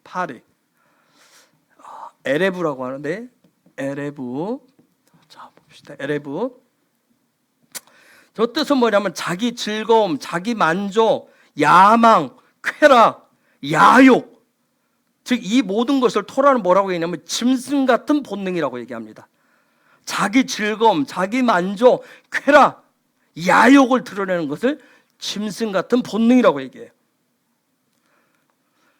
팔이. 에레브라고 하는데, 에레브. 자, 봅시다. 에레브. 저 뜻은 뭐냐면 자기 즐거움, 자기 만족, 야망, 쾌락, 야욕. 즉 이 모든 것을 토라는 뭐라고 얘기하냐면 짐승 같은 본능이라고 얘기합니다. 자기 즐거움, 자기 만족, 쾌락, 야욕을 드러내는 것을 짐승 같은 본능이라고 얘기해요.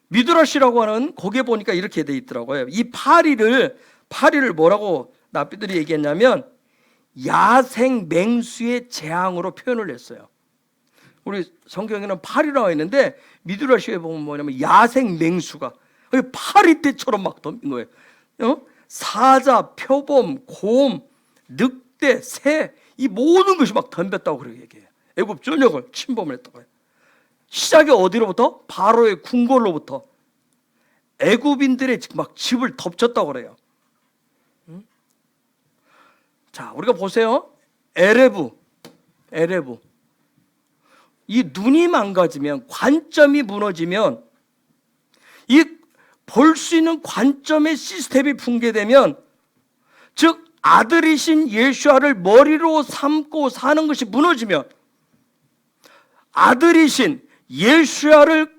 미드라시라고 하는 거기에 보니까 이렇게 돼 있더라고요. 이 파리를 뭐라고 랍비들이 얘기했냐면 야생 맹수의 재앙으로 표현을 했어요. 우리 성경에는 파리라고 했는데 미드라시에 보면 뭐냐면 야생 맹수가 파리떼처럼 막 덤빈 거예요. 사자, 표범, 곰, 늑대, 새, 이 모든 것이 막 덤볐다고 그렇게 얘기해요. 애굽 전역을 침범을 했다고 해요. 시작이 어디로부터? 바로의 궁궐로부터 애굽인들의 막 집을 덮쳤다고 그래요. 자, 우리가 보세요. 에레브. 이 눈이 망가지면, 관점이 무너지면, 이 볼 수 있는 관점의 시스템이 붕괴되면, 즉 아들이신 예수아를 머리로 삼고 사는 것이 무너지면, 아들이신 예수아를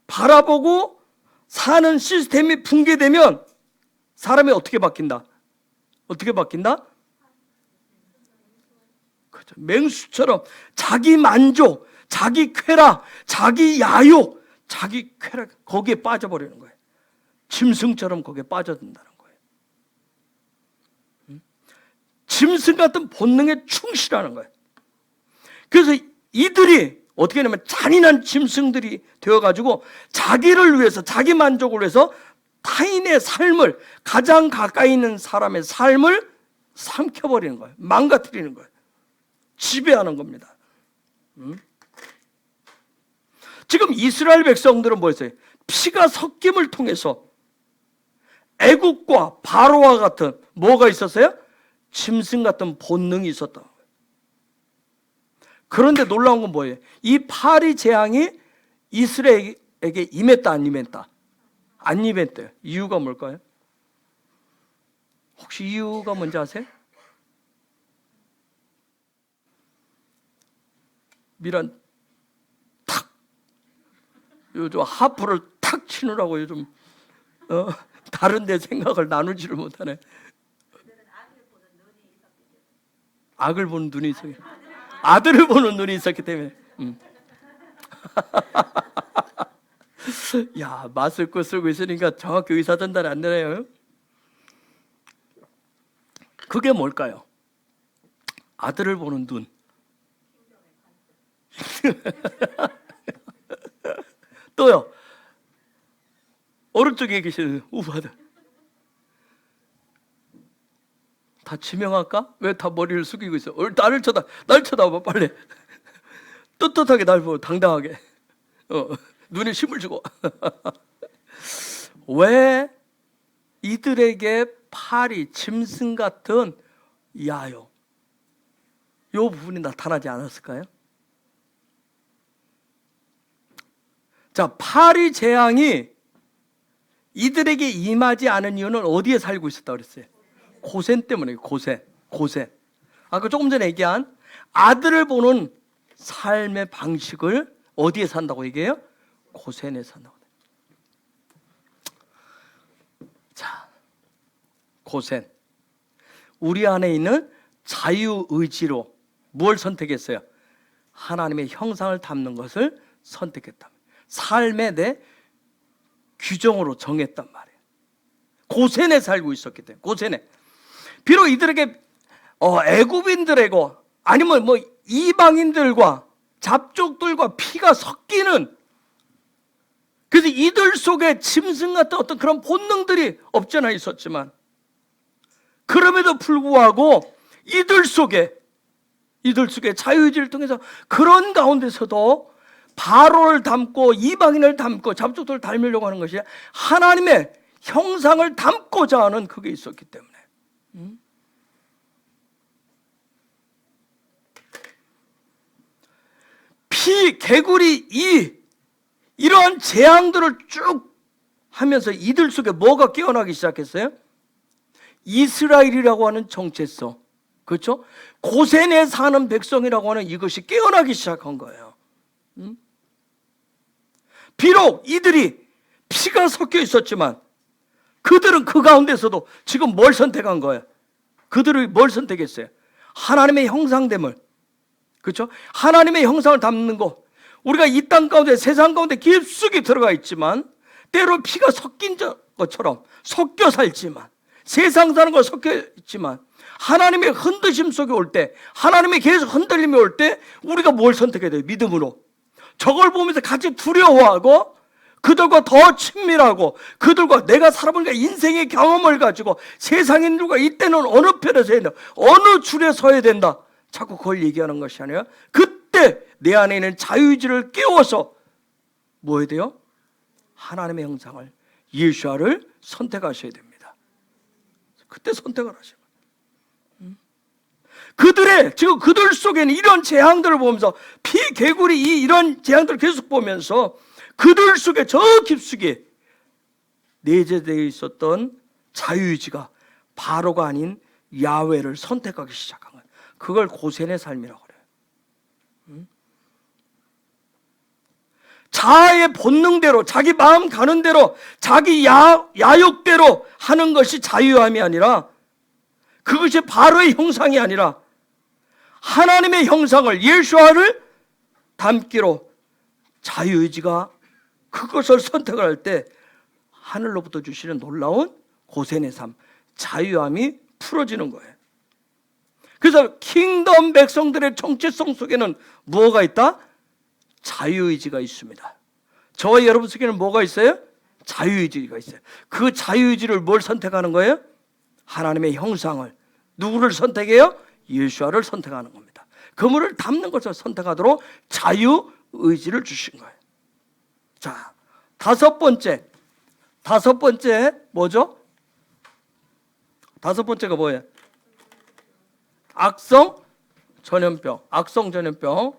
바라보고 사는 시스템이 붕괴되면 사람이 어떻게 바뀐다? 어떻게 바뀐다? 그렇죠. 맹수처럼 자기 만족, 자기 쾌락, 자기 야욕, 자기 쾌락, 거기에 빠져버리는 거예요. 짐승처럼 거기에 빠져든다는 거예요. 짐승 같은 본능에 충실하는 거예요. 그래서 이들이 어떻게 하냐면 잔인한 짐승들이 되어가지고 자기를 위해서, 자기 만족을 위해서 타인의 삶을, 가장 가까이 있는 사람의 삶을 삼켜버리는 거예요. 망가뜨리는 거예요. 지배하는 겁니다. 지금 이스라엘 백성들은 뭐였어요? 피가 섞임을 통해서 애국과 바로와 같은 뭐가 있었어요? 짐승 같은 본능이 있었다. 그런데 놀라운 건 뭐예요? 이 파리 재앙이 이스라엘에게 임했다, 안 임했다? 안 임했대요. 이유가 뭘까요? 혹시 이유가 뭔지 아세요? 미란 탁, 요즘 하프를 탁 치느라고 요즘 다른 데 생각을 나누지를 못하네. 악을 보는 눈이 있었기 때문에. 아들을 보는 눈이 있었기 때문에. 야, 마스크 쓰고 있으니까 정확히 의사 전달이 안 되네요. 그게 뭘까요? 아들을 보는 눈. 또요. 오른쪽에 계시는 우파들. 다 지명할까? 왜 다 머리를 숙이고 있어? 날 쳐다봐 빨리. 떳떳하게 날 보고 당당하게. 눈에 힘을 주고. 왜 이들에게 파리, 짐승 같은 야욕, 이 부분이 나타나지 않았을까요? 자, 파리 재앙이 이들에게 임하지 않은 이유는 어디에 살고 있었다 그랬어요? 고센 때문에. 고센. 아까 조금 전에 얘기한 아들을 보는 삶의 방식을 어디에 산다고 얘기해요? 고센에 산다고. 자, 고센. 우리 안에 있는 자유의지로 무엇을 선택했어요? 하나님의 형상을 담는 것을 선택했다. 삶의 내 규정으로 정했단 말이에요. 고센에 살고 있었기 때문에. 고센에. 비록 이들에게 애굽인들에고 아니면 뭐 이방인들과 잡족들과 피가 섞이는, 그래서 이들 속에 짐승 같은 어떤 그런 본능들이 없잖아 있었지만, 그럼에도 불구하고 이들 속에 자유의지를 통해서 그런 가운데서도 바로를 닮고 이방인을 닮고 잡족들을 닮으려고 하는 것이 하나님의 형상을 담고자 하는 그게 있었기 때문에. 피, 개구리, 이러한 재앙들을 쭉 하면서 이들 속에 뭐가 깨어나기 시작했어요? 이스라엘이라고 하는 정체성, 그렇죠? 고센에 사는 백성이라고 하는 이것이 깨어나기 시작한 거예요. 비록 이들이 피가 섞여 있었지만 그들은 그 가운데서도 지금 뭘 선택한 거예요? 그들이 뭘 선택했어요? 하나님의 형상됨을, 그렇죠? 하나님의 형상을 담는 것. 우리가 이 땅 가운데, 세상 가운데 깊숙이 들어가 있지만 때로 피가 섞인 것처럼 섞여 살지만, 세상 사는 거 섞여 있지만 하나님의 흔드심 속에 올 때, 하나님의 계속 흔들림이 올 때 우리가 뭘 선택해야 돼요? 믿음으로. 저걸 보면서 같이 두려워하고 그들과 더 친밀하고 그들과 내가 살아보니까 인생의 경험을 가지고 세상인들과 이때는 어느 편에 서야 된다, 어느 줄에 서야 된다, 자꾸 그걸 얘기하는 것이 아니라 그때 내 안에 있는 자유의지를 깨워서 뭐 해야 돼요? 하나님의 형상을, 예수아를 선택하셔야 됩니다. 그때 선택을 하셔요. 지금 그들 속에는 이런 재앙들을 보면서 피개구리 이런 재앙들을 계속 보면서 그들 속에 저 깊숙이 내재되어 있었던 자유의지가 바로가 아닌 야훼를 선택하기 시작한 거예요. 그걸 고센의 삶이라고 그래요. 자아의 본능대로, 자기 마음 가는 대로, 자기 야욕대로 하는 것이 자유함이 아니라, 그것이 바로의 형상이 아니라 하나님의 형상을, 예수와를 담기로 자유의지가 그것을 선택을 할 때 하늘로부터 주시는 놀라운 고센의 삶, 자유함이 풀어지는 거예요. 그래서 킹덤 백성들의 정체성 속에는 무엇가 있다? 자유의지가 있습니다. 저와 여러분 속에는 뭐가 있어요? 자유의지가 있어요. 그 자유의지를 뭘 선택하는 거예요? 하나님의 형상을. 누구를 선택해요? 예수와를 선택하는 겁니다. 그물을 담는 것을 선택하도록 자유의지를 주신 거예요. 자, 다섯 번째 뭐죠? 다섯 번째가 뭐예요? 악성 전염병.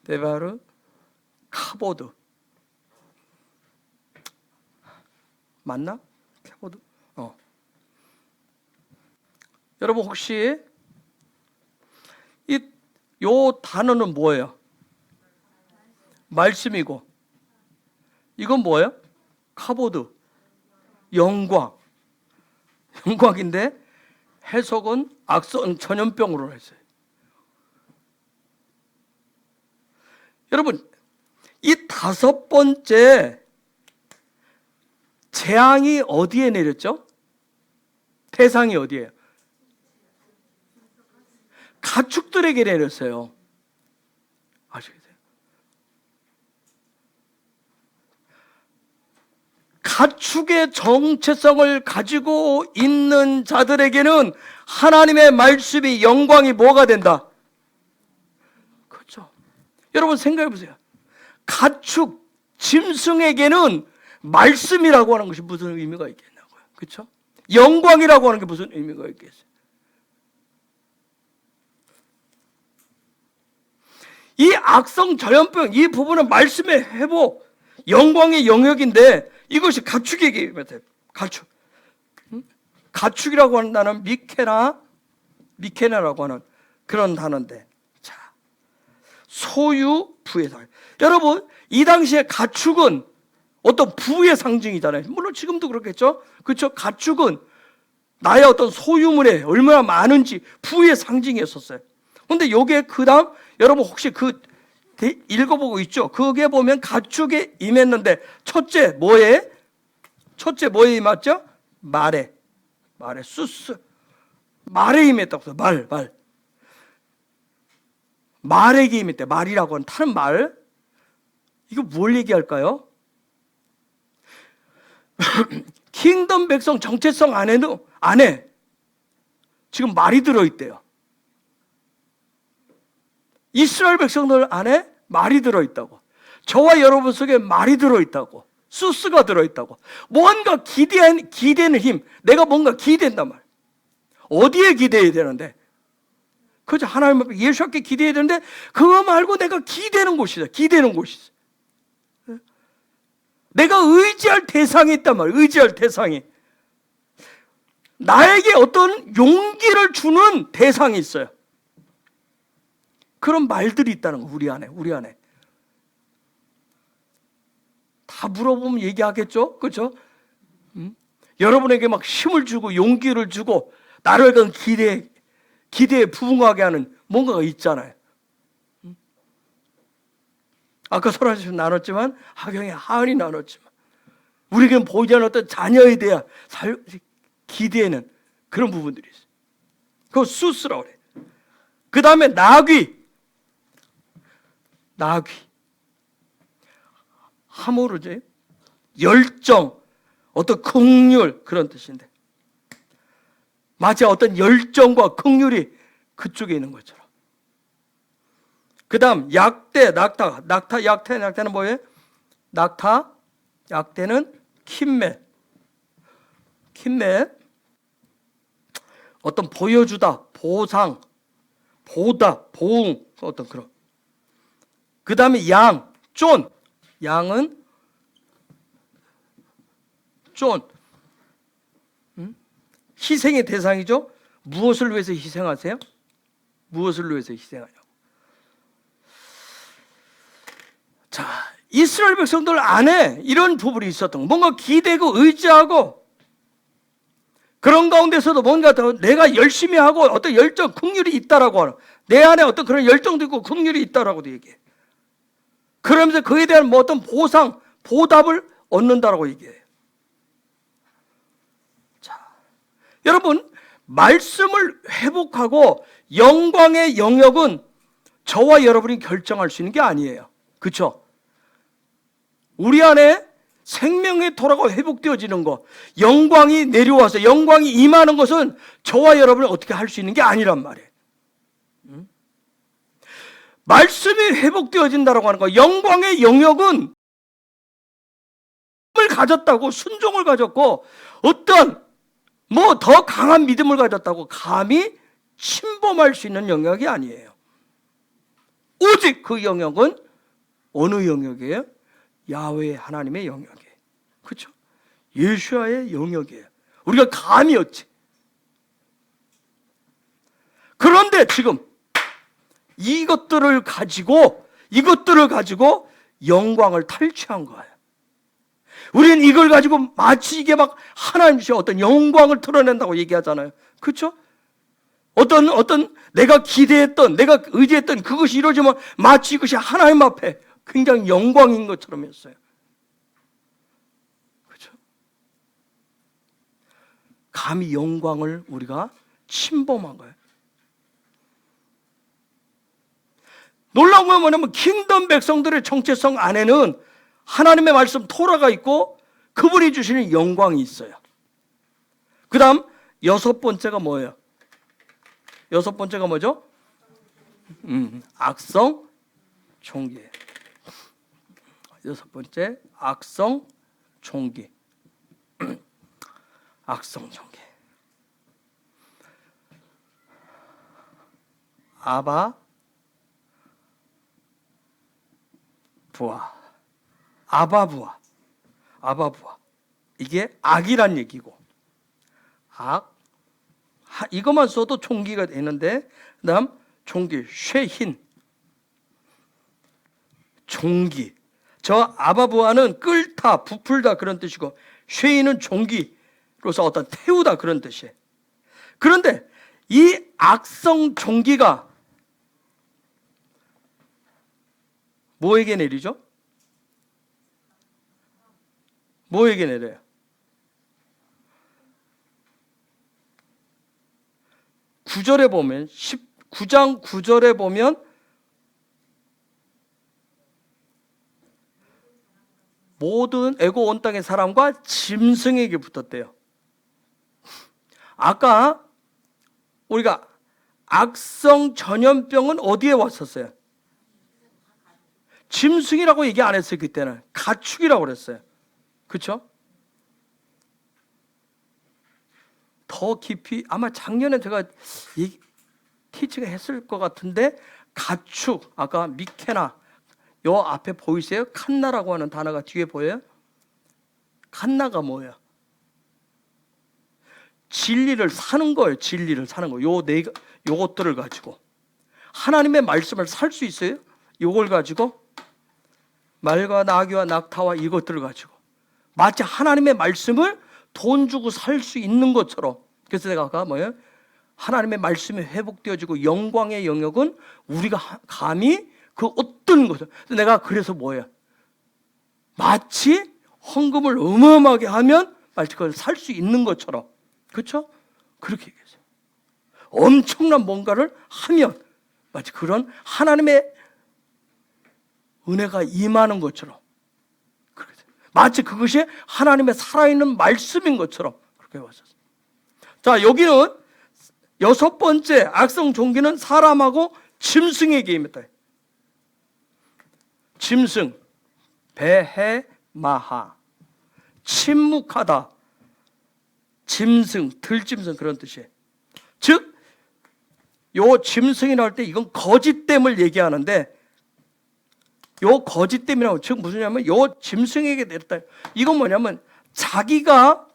데바르 카보드. 맞나? 카보드. 여러분 혹시 요 단어는 뭐예요? 말씀이고, 이건 뭐예요? 카보드. 영광인데 해석은 악성 전염병으로 했어요. 여러분, 이 다섯 번째 재앙이 어디에 내렸죠? 대상이 어디예요? 가축들에게 내렸어요. 아시겠어요? 가축의 정체성을 가지고 있는 자들에게는 하나님의 말씀이, 영광이 뭐가 된다? 그렇죠. 여러분 생각해 보세요. 가축, 짐승에게는 말씀이라고 하는 것이 무슨 의미가 있겠냐고요. 그렇죠? 영광이라고 하는 게 무슨 의미가 있겠어요? 이 악성 전염병, 이 부분은 말씀의 회복, 영광의 영역인데 이것이 가축에게 가축. 가축이라고 하는 단어는 미케나라고 하는 그런 단어인데, 자, 소유 부의 상. 여러분, 이 당시에 가축은 어떤 부의 상징이잖아요. 물론 지금도 그렇겠죠. 그렇죠? 가축은 나의 어떤 소유물에 얼마나 많은지 부의 상징이었었어요. 그런데 요게 그다음 여러분 혹시 읽어보고 있죠? 그게 보면 가축에 임했는데 첫째 뭐에 임했죠? 말에 수스. 말에 임했다고 해서 말에게 임했대. 말이라고 하는 타는 말. 이거 뭘 얘기할까요? 킹덤 백성 정체성 안에 지금 말이 들어있대요. 이스라엘 백성들 안에 말이 들어있다고. 저와 여러분 속에 말이 들어있다고. 수스가 들어있다고. 뭔가 기대는 힘. 내가 뭔가 기댄단 말. 어디에 기대해야 되는데? 그죠? 하나님 앞에 예수께 기대해야 되는데 그거 말고 내가 기대는 곳이다. 내가 의지할 대상이 있단 말이에요. 의지할 대상이. 나에게 어떤 용기를 주는 대상이 있어요. 그런 말들이 있다는 거, 우리 안에. 다 물어보면 얘기하겠죠? 그렇죠? 여러분에게 막 힘을 주고 용기를 주고 나를 그 기대에 부응하게 하는 뭔가가 있잖아요. 아까 설아에서 나눴지만 하경이 하은이 나눴지만 우리에게는 보이지 않는 어떤 자녀에 대한 기대는 그런 부분들이 있어요. 그거 수스라고 그래. 그 다음에 나귀. 하모르지. 열정, 어떤 긍휼 그런 뜻인데 마치 어떤 열정과 긍휼이 그쪽에 있는 것처럼. 그 다음 약대, 약대는 뭐예요? 약대는 킴멜. 킴맨, 어떤 보여주다, 보상, 보다, 보응, 어떤 그런. 그 다음에 양, 쫀. 양은 쫀. 희생의 대상이죠. 무엇을 위해서 희생하세요? 무엇을 위해서 희생하냐고. 자, 이스라엘 백성들 안에 이런 부분이 있었던 거. 뭔가 기대고 의지하고 그런 가운데서도 뭔가 더 내가 열심히 하고 어떤 열정, 긍휼이 있다라고 하는, 내 안에 어떤 그런 열정도 있고 긍휼이 있다라고도 얘기해. 그러면서 그에 대한 뭐 어떤 보상, 보답을 얻는다라고 얘기해요. 자, 여러분, 말씀을 회복하고 영광의 영역은 저와 여러분이 결정할 수 있는 게 아니에요. 그렇죠? 우리 안에 생명의 토라가 회복되어지는 것, 영광이 내려와서 영광이 임하는 것은 저와 여러분이 어떻게 할 수 있는 게 아니란 말이에요. 말씀이 회복되어진다고 하는 거, 영광의 영역은 믿음을 가졌다고, 순종을 가졌고 어떤 뭐 더 강한 믿음을 가졌다고 감히 침범할 수 있는 영역이 아니에요. 오직 그 영역은 어느 영역이에요? 야훼 하나님의 영역이에요. 그렇죠? 예수와의 영역이에요. 우리가 감히 어찌. 그런데 지금 이것들을 가지고 영광을 탈취한 거예요. 우리는 이걸 가지고 마치 이게 막 하나님의 어떤 영광을 드러낸다고 얘기하잖아요. 그렇죠? 어떤 내가 기대했던, 내가 의지했던 그것이 이루어지면 마치 이것이 하나님 앞에 굉장히 영광인 것처럼 했어요. 그렇죠? 감히 영광을 우리가 침범한 거예요. 놀라운 건 뭐냐면 킹덤 백성들의 정체성 안에는 하나님의 말씀 토라가 있고 그분이 주시는 영광이 있어요. 그 다음 여섯 번째가 뭐예요? 여섯 번째가 뭐죠? 악성 종기예요. 여섯 번째, 악성 종기. 악성 종기. 아바 부하. 아바부하. 아바부하. 이게 악이란 얘기고. 악. 이것만 써도 종기가 되는데, 그 다음 종기, 쉐힌. 종기. 저 아바부하는 끓다, 부풀다 그런 뜻이고, 쉐힌은 종기로서 어떤 태우다 그런 뜻이에요. 그런데 이 악성 종기가 뭐에게 내리죠? 뭐에게 내려요? 9절에 보면 19장 9절에 보면 모든 애고 온 땅의 사람과 짐승에게 붙었대요. 아까 우리가 악성 전염병은 어디에 왔었어요? 짐승이라고 얘기 안 했어요. 그때는 가축이라고 그랬어요. 그렇죠? 더 깊이 아마 작년에 제가 티칭을 했을 것 같은데, 가축, 아까 미케나 요 앞에 보이세요? 칸나라고 하는 단어가 뒤에 보여요? 칸나가 뭐예요? 진리를 사는 거예요. 진리를 사는 거. 요것들을 가지고 하나님의 말씀을 살 수 있어요? 요걸 가지고 말과 나귀와 낙타와 이것들을 가지고 마치 하나님의 말씀을 돈 주고 살 수 있는 것처럼. 그래서 내가 아까 뭐예요? 하나님의 말씀이 회복되어지고 영광의 영역은 우리가 감히 그 어떤 것을, 내가 그래서 뭐예요? 마치 헌금을 어마어마하게 하면 마치 그걸 살 수 있는 것처럼. 그렇죠? 그렇게 얘기했어요. 엄청난 뭔가를 하면 마치 그런 하나님의 은혜가 임하는 것처럼, 마치 그것이 하나님의 살아있는 말씀인 것처럼 그렇게 왔었어요. 자, 여기는 여섯 번째 악성 종기는 사람하고 짐승에게 임했다. 짐승, 베헤마하, 침묵하다. 짐승, 들짐승 그런 뜻이에요. 즉, 요 짐승이라고 할 때 이건 거짓됨을 얘기하는데, 요 거짓됨이라고, 즉 무슨 냐면 요 짐승에게 내렸다. 이건 뭐냐면 자기가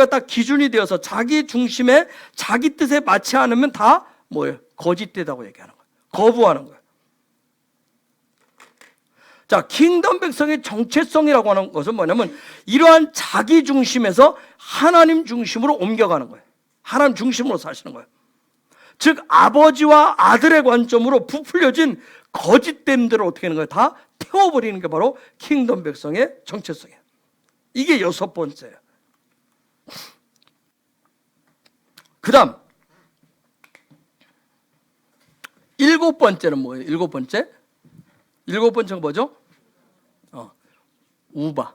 딱 기준이 되어서 자기 중심에 자기 뜻에 맞지 않으면 다 뭐예요? 거짓되다고 얘기하는 거예요. 거부하는 거예요. 자, 킹덤 백성의 정체성이라고 하는 것은 뭐냐면 이러한 자기 중심에서 하나님 중심으로 옮겨가는 거예요. 하나님 중심으로 사시는 거예요. 즉 아버지와 아들의 관점으로 부풀려진 거짓됨들을 어떻게 하는 거예요? 다 태워버리는 게 바로 킹덤 백성의 정체성이에요. 이게 6번째예요. 그 다음 7번째는 뭐예요? 7번째? 7번째가 뭐죠? 우바.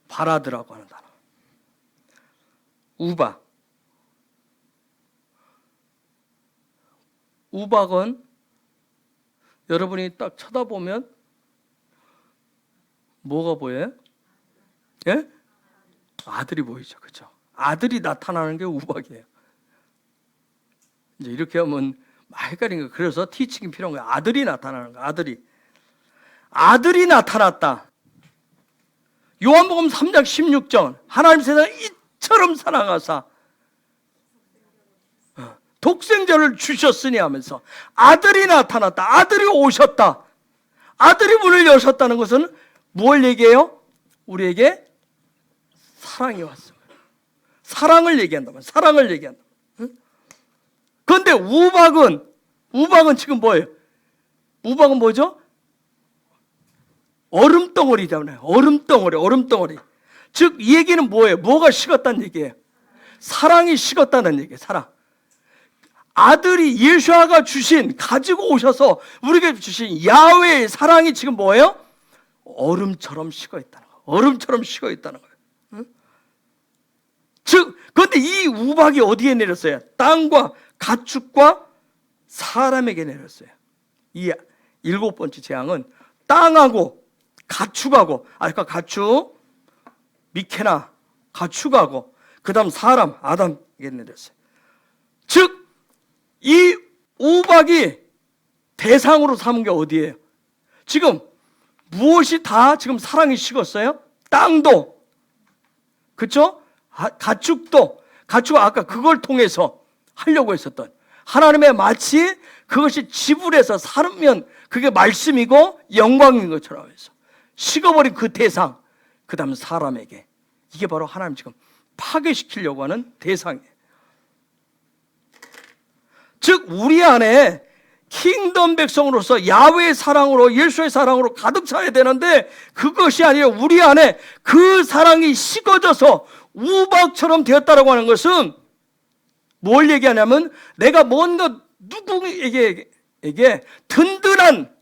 바라드라고 하는 단어. 우박은 여러분이 딱 쳐다보면 뭐가 보여요? 예? 아들이 보이죠. 그렇죠? 아들이 나타나는 게 우박이에요. 이제 이렇게 하면 헷갈리는 거예요. 그래서 티칭이 필요한 거예요. 아들이 나타나는 거예요. 아들이 나타났다. 요한복음 3장 16절 하나님 세상을 이처럼 사랑하사 독생자를 주셨으니 하면서 아들이 나타났다. 아들이 오셨다. 아들이 문을 여셨다는 것은 뭘 얘기해요? 우리에게 사랑이 왔습니다. 사랑을 얘기한다면 사랑을 얘기한다. 그런데 우박은 지금 뭐예요? 우박은 뭐죠? 얼음덩어리잖아요. 얼음덩어리. 즉 이 얘기는 뭐예요? 뭐가 식었다는 얘기예요? 사랑이 식었다는 얘기예요. 사랑. 아들이 예수아가 가지고 오셔서 우리에게 주신 야훼의 사랑이 지금 뭐예요? 얼음처럼 식어 있다는 거예요. 얼음처럼 식어 있다는 거예요. 응? 즉, 그런데 이 우박이 어디에 내렸어요? 땅과 가축과 사람에게 내렸어요. 이 7번째 재앙은 땅하고 가축하고, 아까 가축, 미케나, 가축하고, 그 다음 사람, 아담에게 내렸어요. 즉, 이 우박이 대상으로 삼은 게 어디예요? 지금 무엇이 다 지금 사랑이 식었어요? 땅도, 그렇죠? 가축도, 가축은 아까 그걸 통해서 하려고 했었던 하나님의 마치 그것이 지불해서 살면 그게 말씀이고 영광인 것처럼 해서 식어버린 그 대상, 그 다음 사람에게 이게 바로 하나님 지금 파괴시키려고 하는 대상이에요. 즉 우리 안에 킹덤 백성으로서 야훼의 사랑으로 예수의 사랑으로 가득 차야 되는데 그것이 아니라 우리 안에 그 사랑이 식어져서 우박처럼 되었다라고 하는 것은 뭘 얘기하냐면 내가 뭔가 누구에게 든든한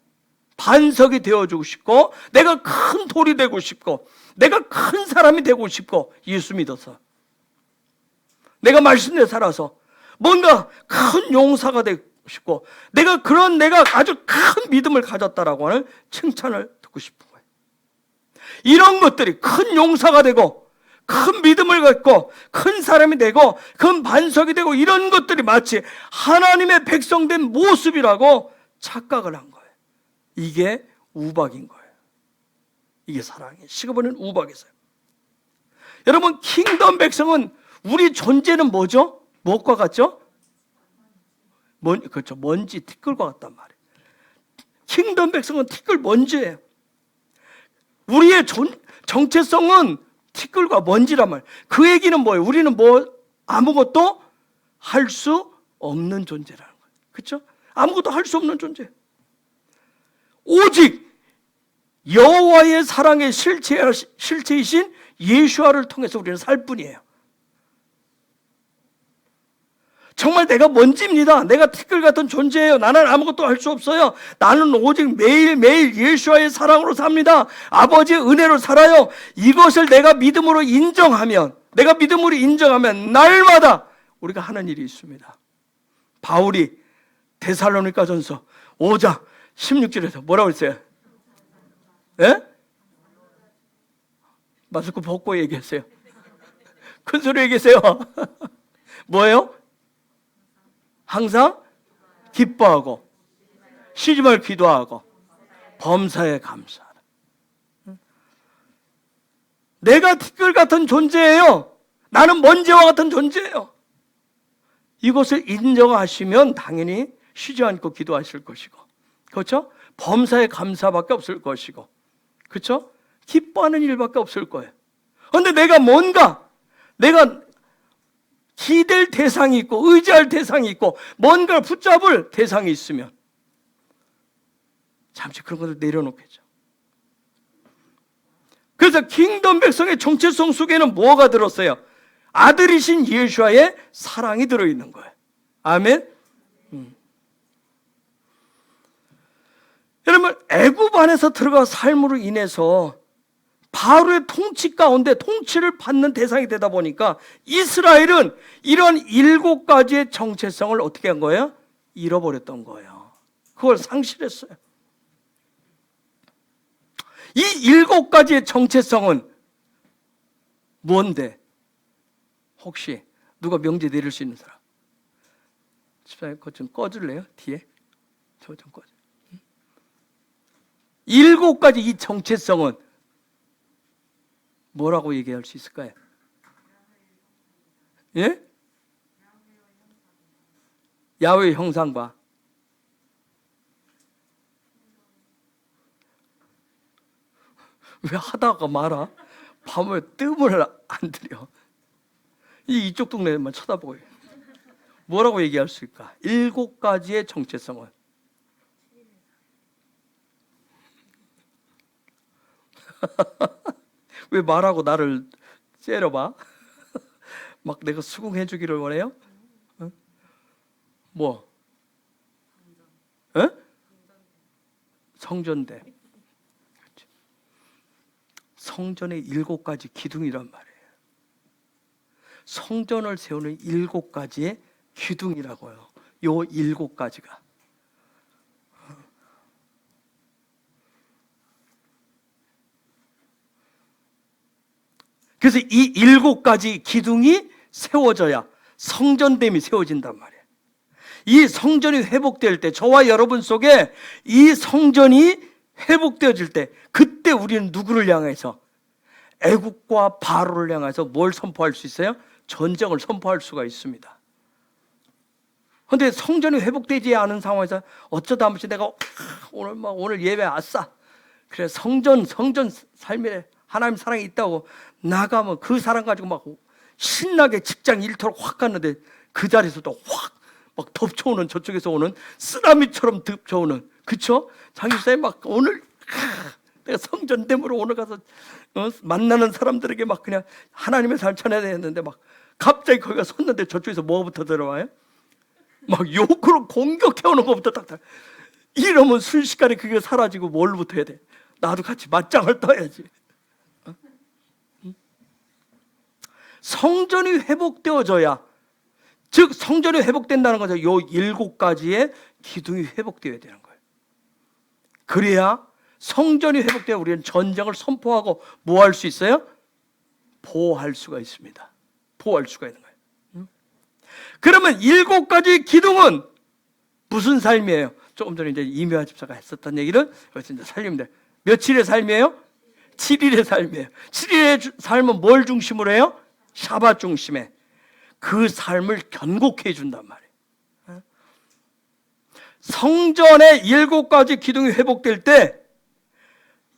반석이 되어주고 싶고 내가 큰 돌이 되고 싶고 내가 큰 사람이 되고 싶고 예수 믿어서 내가 말씀대로 살아서 뭔가 큰 용사가 되고 싶고 내가 아주 큰 믿음을 가졌다라고 하는 칭찬을 듣고 싶은 거예요. 이런 것들이 큰 용사가 되고 큰 믿음을 갖고 큰 사람이 되고 큰 반석이 되고 이런 것들이 마치 하나님의 백성된 모습이라고 착각을 한 거예요. 이게 우박인 거예요. 이게 사랑이 식어버리는 우박이세요. 여러분 킹덤 백성은 우리 존재는 뭐죠? 무엇과 같죠? 그렇죠. 먼지, 티끌과 같단 말이에요. 킹덤 백성은 티끌, 먼지예요. 우리의 정체성은 티끌과 먼지란 말이에요. 그 얘기는 뭐예요? 우리는 아무것도 할 수 없는 존재라는 거예요. 그렇죠? 아무것도 할 수 없는 존재. 오직 여호와의 사랑의 실체이신 예수아를 통해서 우리는 살 뿐이에요. 정말 내가 먼지입니다. 내가 티끌 같은 존재예요. 나는 아무것도 할 수 없어요. 나는 오직 매일매일 예수와의 사랑으로 삽니다. 아버지의 은혜로 살아요. 이것을 내가 믿음으로 인정하면 날마다 우리가 하는 일이 있습니다. 바울이 데살로니가전서 5장 16절에서 뭐라고 했어요? 예? 마스크 벗고 얘기했어요. 큰 소리 얘기했어요. 뭐예요? 항상 기뻐하고 쉬지 말고 기도하고 범사에 감사하라. 내가 티끌 같은 존재예요. 나는 먼지와 같은 존재예요. 이것을 인정하시면 당연히 쉬지 않고 기도하실 것이고, 그렇죠? 범사에 감사밖에 없을 것이고, 그렇죠? 기뻐하는 일밖에 없을 거예요. 그런데 내가 내가 기댈 대상이 있고 의지할 대상이 있고 뭔가를 붙잡을 대상이 있으면 잠시 그런 것을 내려놓겠죠. 그래서 킹덤 백성의 정체성 속에는 뭐가 들었어요? 아들이신 예수와의 사랑이 들어있는 거예요. 아멘. 여러분, 애굽 안에서 들어가 삶으로 인해서 바로의 통치 가운데 통치를 받는 대상이 되다 보니까 이스라엘은 이런 7가지의 정체성을 어떻게 한 거예요? 잃어버렸던 거예요. 그걸 상실했어요. 이 7가지의 정체성은 뭔데? 혹시 누가 명제 내릴 수 있는 사람? 집사님 그거 좀 꺼줄래요? 뒤에? 저 좀 꺼줘. 7가지 이 정체성은 뭐라고 얘기할 수 있을까요? 예? 야훼의 형상과 왜 하다가 말아? 밤에 뜸을 안 들여. 이쪽 동네만 쳐다보고 뭐라고 얘기할 수 있을까? 7가지의 정체성은 왜 말하고 나를 째려봐? 막 내가 수긍해 주기를 원해요? 어? 뭐? 에? 성전대. 성전의 7가지 기둥이란 말이에요. 성전을 세우는 7가지의 기둥이라고요. 요 7가지가. 그래서 이 7가지 기둥이 세워져야 성전됨이 세워진단 말이에요. 이 성전이 회복될 때, 저와 여러분 속에 이 성전이 회복되어질 때, 그때 우리는 누구를 향해서? 애국과 바로를 향해서 뭘 선포할 수 있어요? 전쟁을 선포할 수가 있습니다. 그런데 성전이 회복되지 않은 상황에서 어쩌다 한 번씩 내가 오늘 예배 아싸, 그래 성전 삶에 하나님 사랑이 있다고 나가면 그 사랑 가지고 막 신나게 직장 일터로 확 갔는데 그 자리에서도 확 막 덮쳐오는, 저쪽에서 오는 쓰나미처럼 덮쳐오는, 그쵸? 장집사님 막 오늘 내가 성전됨으로 오늘 가서 만나는 사람들에게 막 그냥 하나님의 삶 전해야 되는데 막 갑자기 거기가 섰는데 저쪽에서 뭐부터 들어와요? 막 욕으로 공격해오는 것부터 딱 이러면 순식간에 그게 사라지고 뭘부터 해야 돼? 나도 같이 맞짱을 떠야지. 성전이 회복되어져야, 즉 성전이 회복된다는 것은 요 7가지의 기둥이 회복되어야 되는 거예요. 그래야 성전이 회복되어 우리는 전쟁을 선포하고 뭐 할 수 있어요? 보호할 수가 있습니다. 보호할 수가 있는 거예요. 그러면 7가지 기둥은 무슨 삶이에요? 조금 전에 이제 이묘하 집사가 했었던 얘기를 여기서 이제 살리면 돼요. 며칠의 삶이에요? 7일의 삶이에요. 7일의 삶은 뭘 중심으로 해요? 샤밧 중심에 그 삶을 견고케 해준단 말이에요. 성전의 7가지 기둥이 회복될 때,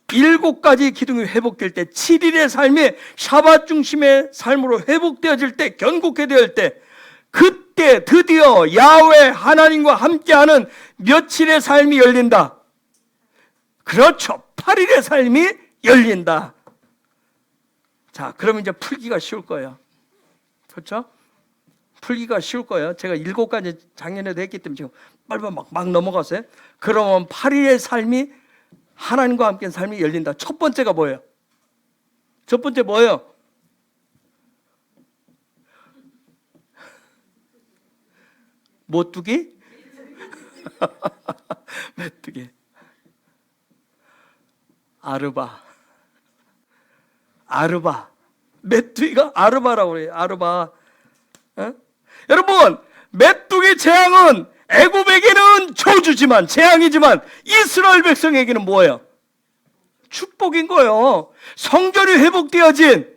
7가지 기둥이 회복될 때, 7일의 삶이 샤밧 중심의 삶으로 회복되어질 때, 견고케 될 때, 그때 드디어 야훼 하나님과 함께하는 며칠의 삶이 열린다. 그렇죠. 8일의 삶이 열린다. 자, 그러면 이제 풀기가 쉬울 거예요. 그렇죠? 풀기가 쉬울 거예요. 제가 7가지 작년에도 했기 때문에 지금 빨리 막 넘어갔어요. 그러면 8일의 삶이 하나님과 함께한 삶이 열린다. 첫 번째가 뭐예요? 첫 번째 뭐예요? 메뚜기? 메뚜기. 아르바. 메뚜기가 아르바라고 그래요. 아르바. 어? 여러분, 메뚜기 재앙은 애굽에게는 저주지만, 재앙이지만 이스라엘 백성에게는 뭐예요? 축복인 거예요. 성전이 회복되어진,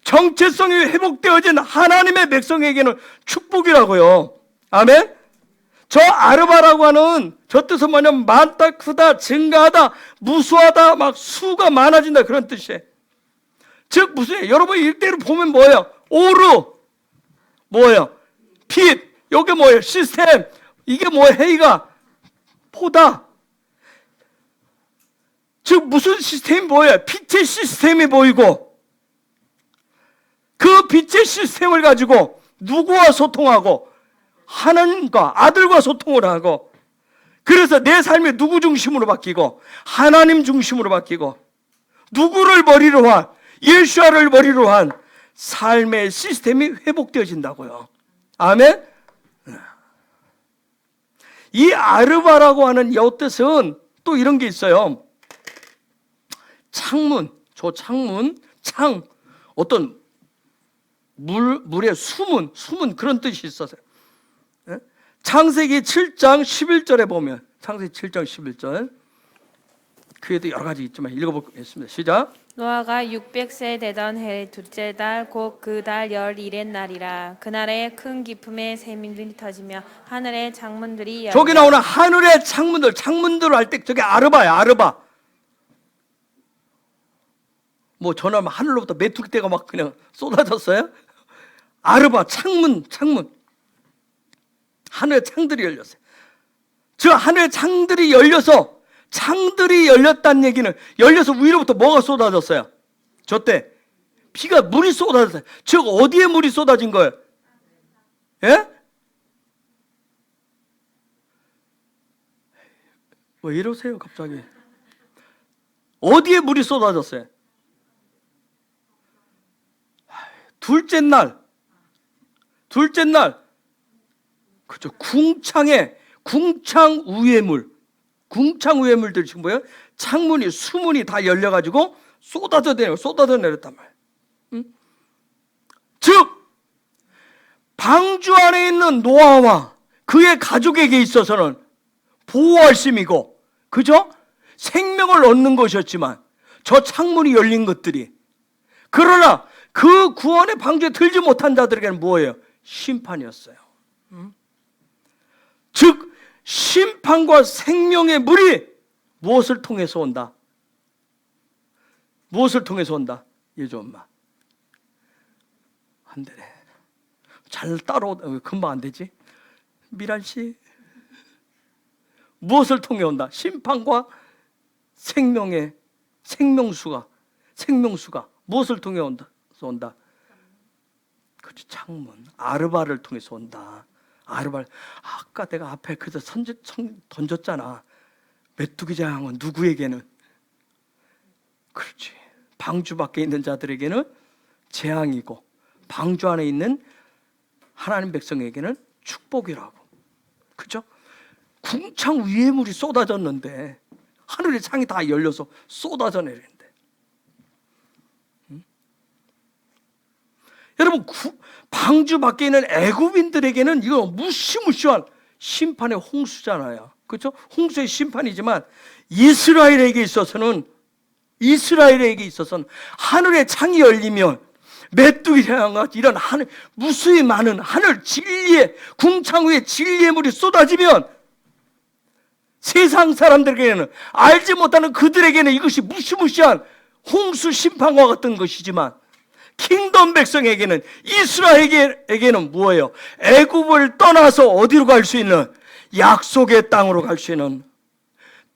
정체성이 회복되어진 하나님의 백성에게는 축복이라고요. 아멘? 저 아르바라고 하는 저 뜻은 뭐냐면 많다, 크다, 증가하다, 무수하다, 막 수가 많아진다, 그런 뜻이에요. 즉 무슨, 여러분 일대로 보면 뭐예요? 오르, 뭐예요? 빛, 여기 뭐예요? 시스템, 이게 뭐예요? 헤이가 보다. 즉 무슨 시스템이 뭐예요? 빛의 시스템이 보이고, 그 빛의 시스템을 가지고 누구와 소통하고? 하나님과, 아들과 소통을 하고, 그래서 내 삶이 누구 중심으로 바뀌고 하나님 중심으로 바뀌고, 누구를 머리로 한, 예수아를 머리로 한 삶의 시스템이 회복되어진다고요. 아멘? 이 아르바라고 하는 이 뜻은 또 이런 게 있어요. 창문, 저 창문, 어떤 물의 수문 그런 뜻이 있었어요. 창세기 7장 11절에 보면, 창세기 7장 11절, 그에도 여러 가지 있지만 읽어보겠습니다. 시작. 노아가 600세 되던 해 둘째 달 곧 그 달 11의 날이라. 그날에 큰 기품의 샘이 터지며 하늘의 창문들이 열려. 저기 나오는 하늘의 창문들 할 때 저게 아르바야, 아르바. 뭐 전화하면 하늘로부터 메뚜기떼가 막 그냥 쏟아졌어요? 아르바, 창문. 하늘의 창들이 열렸어요. 저 하늘의 창들이 열려서, 창들이 열렸다는 얘기는 열려서 위로부터 뭐가 쏟아졌어요? 저 때 비가, 물이 쏟아졌어요. 즉 어디에 물이 쏟아진 거예요? 예? 왜 이러세요 갑자기? 어디에 물이 쏟아졌어요? 둘째 날 그죠? 궁창 위에 물들이 지금 뭐예요? 창문이, 수문이 다 열려가지고 쏟아져 내렸단 말이에요. 즉 방주 안에 있는 노아와 그의 가족에게 있어서는 보호할심이고, 그죠? 생명을 얻는 것이었지만 저 창문이 열린 것들이, 그러나 그 구원의 방주에 들지 못한 자들에게는 뭐예요? 심판이었어요. 즉 심판과 생명의 물이 무엇을 통해서 온다? 예주 엄마. 안 되네. 잘 따라오, 금방 안 되지? 미란 씨. 무엇을 통해 온다? 심판과 생명수가 무엇을 통해 온다? 그렇지, 창문. 아르바를 통해서 온다. 아까 내가 앞에 그래서 던졌잖아. 메뚜기 재앙은 누구에게는? 그렇지, 방주 밖에 있는 자들에게는 재앙이고, 방주 안에 있는 하나님 백성에게는 축복이라고. 그죠? 궁창 위에 물이 쏟아졌는데 하늘의 창이 다 열려서 쏟아져 내리는데, 여러분, 방주 밖에 있는 애굽인들에게는 이거 무시무시한 심판의 홍수잖아요. 그렇죠? 홍수의 심판이지만 이스라엘에게 있어서는 하늘의 창이 열리면 메뚜기 재앙과 이런 무수히 많은 하늘 진리의, 궁창 위에 진리의 물이 쏟아지면 세상 사람들에게는, 알지 못하는 그들에게는 이것이 무시무시한 홍수 심판과 같은 것이지만, 킹덤 백성에게는, 이스라엘에게는 뭐예요? 애굽을 떠나서 어디로 갈 수 있는, 약속의 땅으로 갈 수 있는,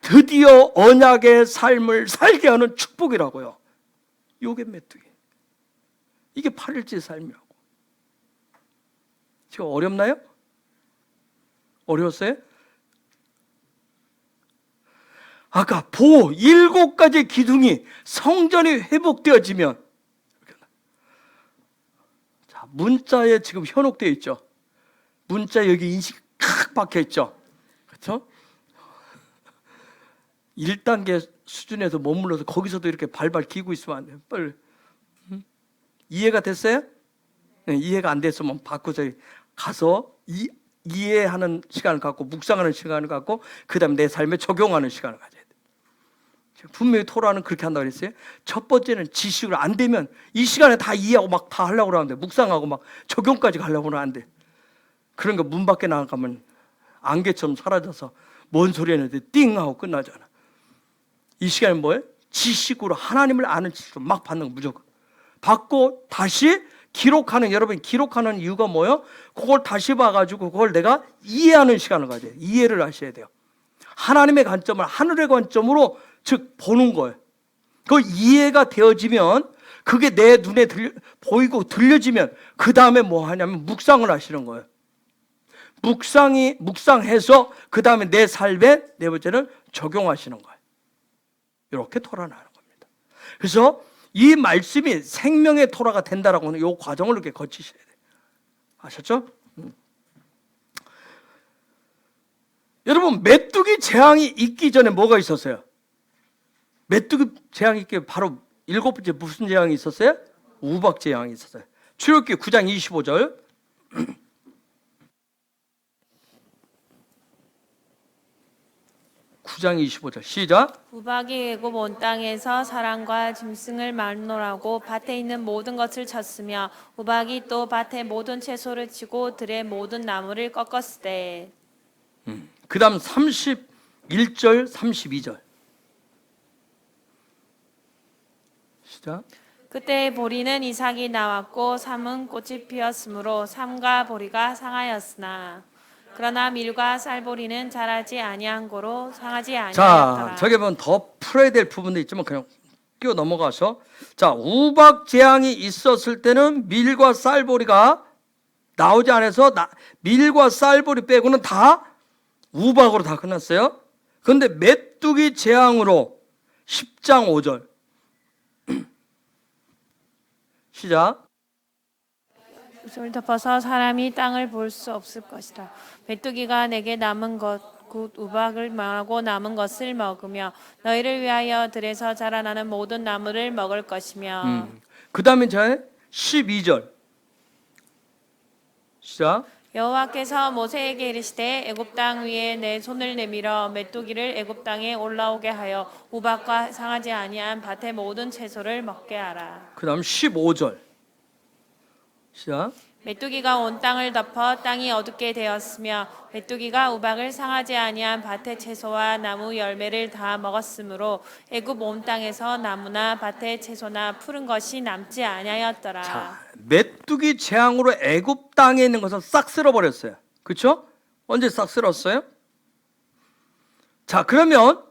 드디어 언약의 삶을 살게 하는 축복이라고요. 요게 메뚜기. 이게 8일째 삶이라고. 지금 어렵나요? 어려웠어요? 아까 7가지 기둥이, 성전이 회복되어지면, 자, 문자에 지금 현혹되어 있죠. 문자 여기 인식이 칵 박혀 있죠. 그렇죠? 1단계 수준에서 머물러서 거기서도 이렇게 발발 기고 있으면 안 돼요. 빨리. 이해가 됐어요? 네, 이해가 안 됐으면 바꾸서 가서 이해하는 시간을 갖고 묵상하는 시간을 갖고 그다음에 내 삶에 적용하는 시간을 가져야 돼요. 분명히 토라는 그렇게 한다고 그랬어요. 첫 번째는 지식으로 안 되면 이 시간에 다 이해하고 막 다 하려고 하는데 묵상하고 막 적용까지 가려고 하면 안 돼. 그런 거 문 밖에 나가면 안개처럼 사라져서 뭔 소리 했는데 띵 하고 끝나잖아. 이 시간에 뭐예요? 지식으로 하나님을 아는 지식으로 막 받는 거 무조건. 받고 다시 기록하는, 여러분이 기록하는 이유가 뭐예요? 그걸 다시 봐가지고 그걸 내가 이해하는 시간을 가져요. 이해를 하셔야 돼요. 하나님의 관점을 하늘의 관점으로 즉 보는 거예요. 그 이해가 되어지면 그게 내 눈에 보이고 들려지면 그 다음에 뭐 하냐면 묵상을 하시는 거예요. 묵상해서 그 다음에 내 삶에 네 번째는 적용하시는 거예요. 이렇게 토라나는 겁니다. 그래서 이 말씀이 생명의 토라가 된다라고 하는 이 과정을 이렇게 거치셔야 돼요. 아셨죠? 여러분, 메뚜기 재앙이 있기 전에 뭐가 있었어요? 메뚜기 재앙이 있기 바로 일곱 번째 무슨 재앙이 있었어요? 우박 재앙이 있었어요. 출애굽기 9장 25절. 9장 25절 시작. 우박이 애굽 온 땅에서 사람과 짐승을 말노라고 밭에 있는 모든 것을 쳤으며 우박이 또 밭의 모든 채소를 치고 들의 모든 나무를 꺾었으되. 그 다음 31절 32절 시작. 그때 보리는 이삭이 나왔고 삼은 꽃이 피었으므로 삼과 보리가 상하였으나 그러나 밀과 쌀보리는 자라지 아니한 고로 상하지 아니하였더라. 자, 저기 보면 더 풀어야 될 부분도 있지만 그냥 뛰어 넘어가서, 자, 우박 재앙이 있었을 때는 밀과 쌀보리가 나오지 않아서 밀과 쌀보리 빼고는 다 우박으로 다 끝났어요. 그런데 메뚜기 재앙으로 10장 5절 시작. 옷을 덮어서 사람이 땅을 볼 수 없을 것이라. 메뚜기가 내게 남은 것 곧 우박을 말하고 남은 것을 먹으며 너희를 위하여 들에서 자라나는 모든 나무를 먹을 것이며. 그 다음에 자 12절 시작. 여호와께서 모세에게 이르시되 애굽 땅 위에 내 손을 내밀어 메뚜기를 애굽 땅에 올라오게 하여 우박과 상하지 아니한 밭의 모든 채소를 먹게 하라. 그 다음 15절 시작. 메뚜기가 온 땅을 덮어 땅이 어둡게 되었으며 메뚜기가 우박을 상하지 아니한 밭의 채소와 나무 열매를 다 먹었으므로 애굽 온 땅에서 나무나 밭의 채소나 푸른 것이 남지 아니하였더라. 자, 메뚜기 재앙으로 애굽 땅에 있는 것을 싹 쓸어버렸어요. 그렇죠? 언제 싹 쓸었어요? 자, 그러면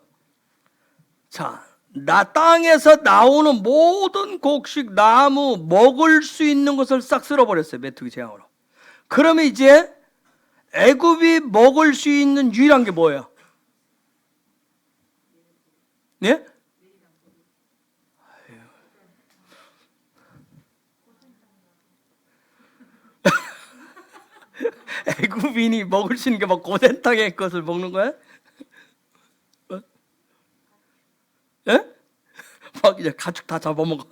땅에서 나오는 모든 곡식, 나무, 먹을 수 있는 것을 싹 쓸어버렸어요. 메뚜기 재앙으로. 그러면 이제 애굽이 먹을 수 있는 유일한 게 뭐예요? 네? 애굽인이 먹을 수 있는 게 막 고된 땅의 것을 먹는 거야? 예? 막 이제 가축 다 잡아먹어.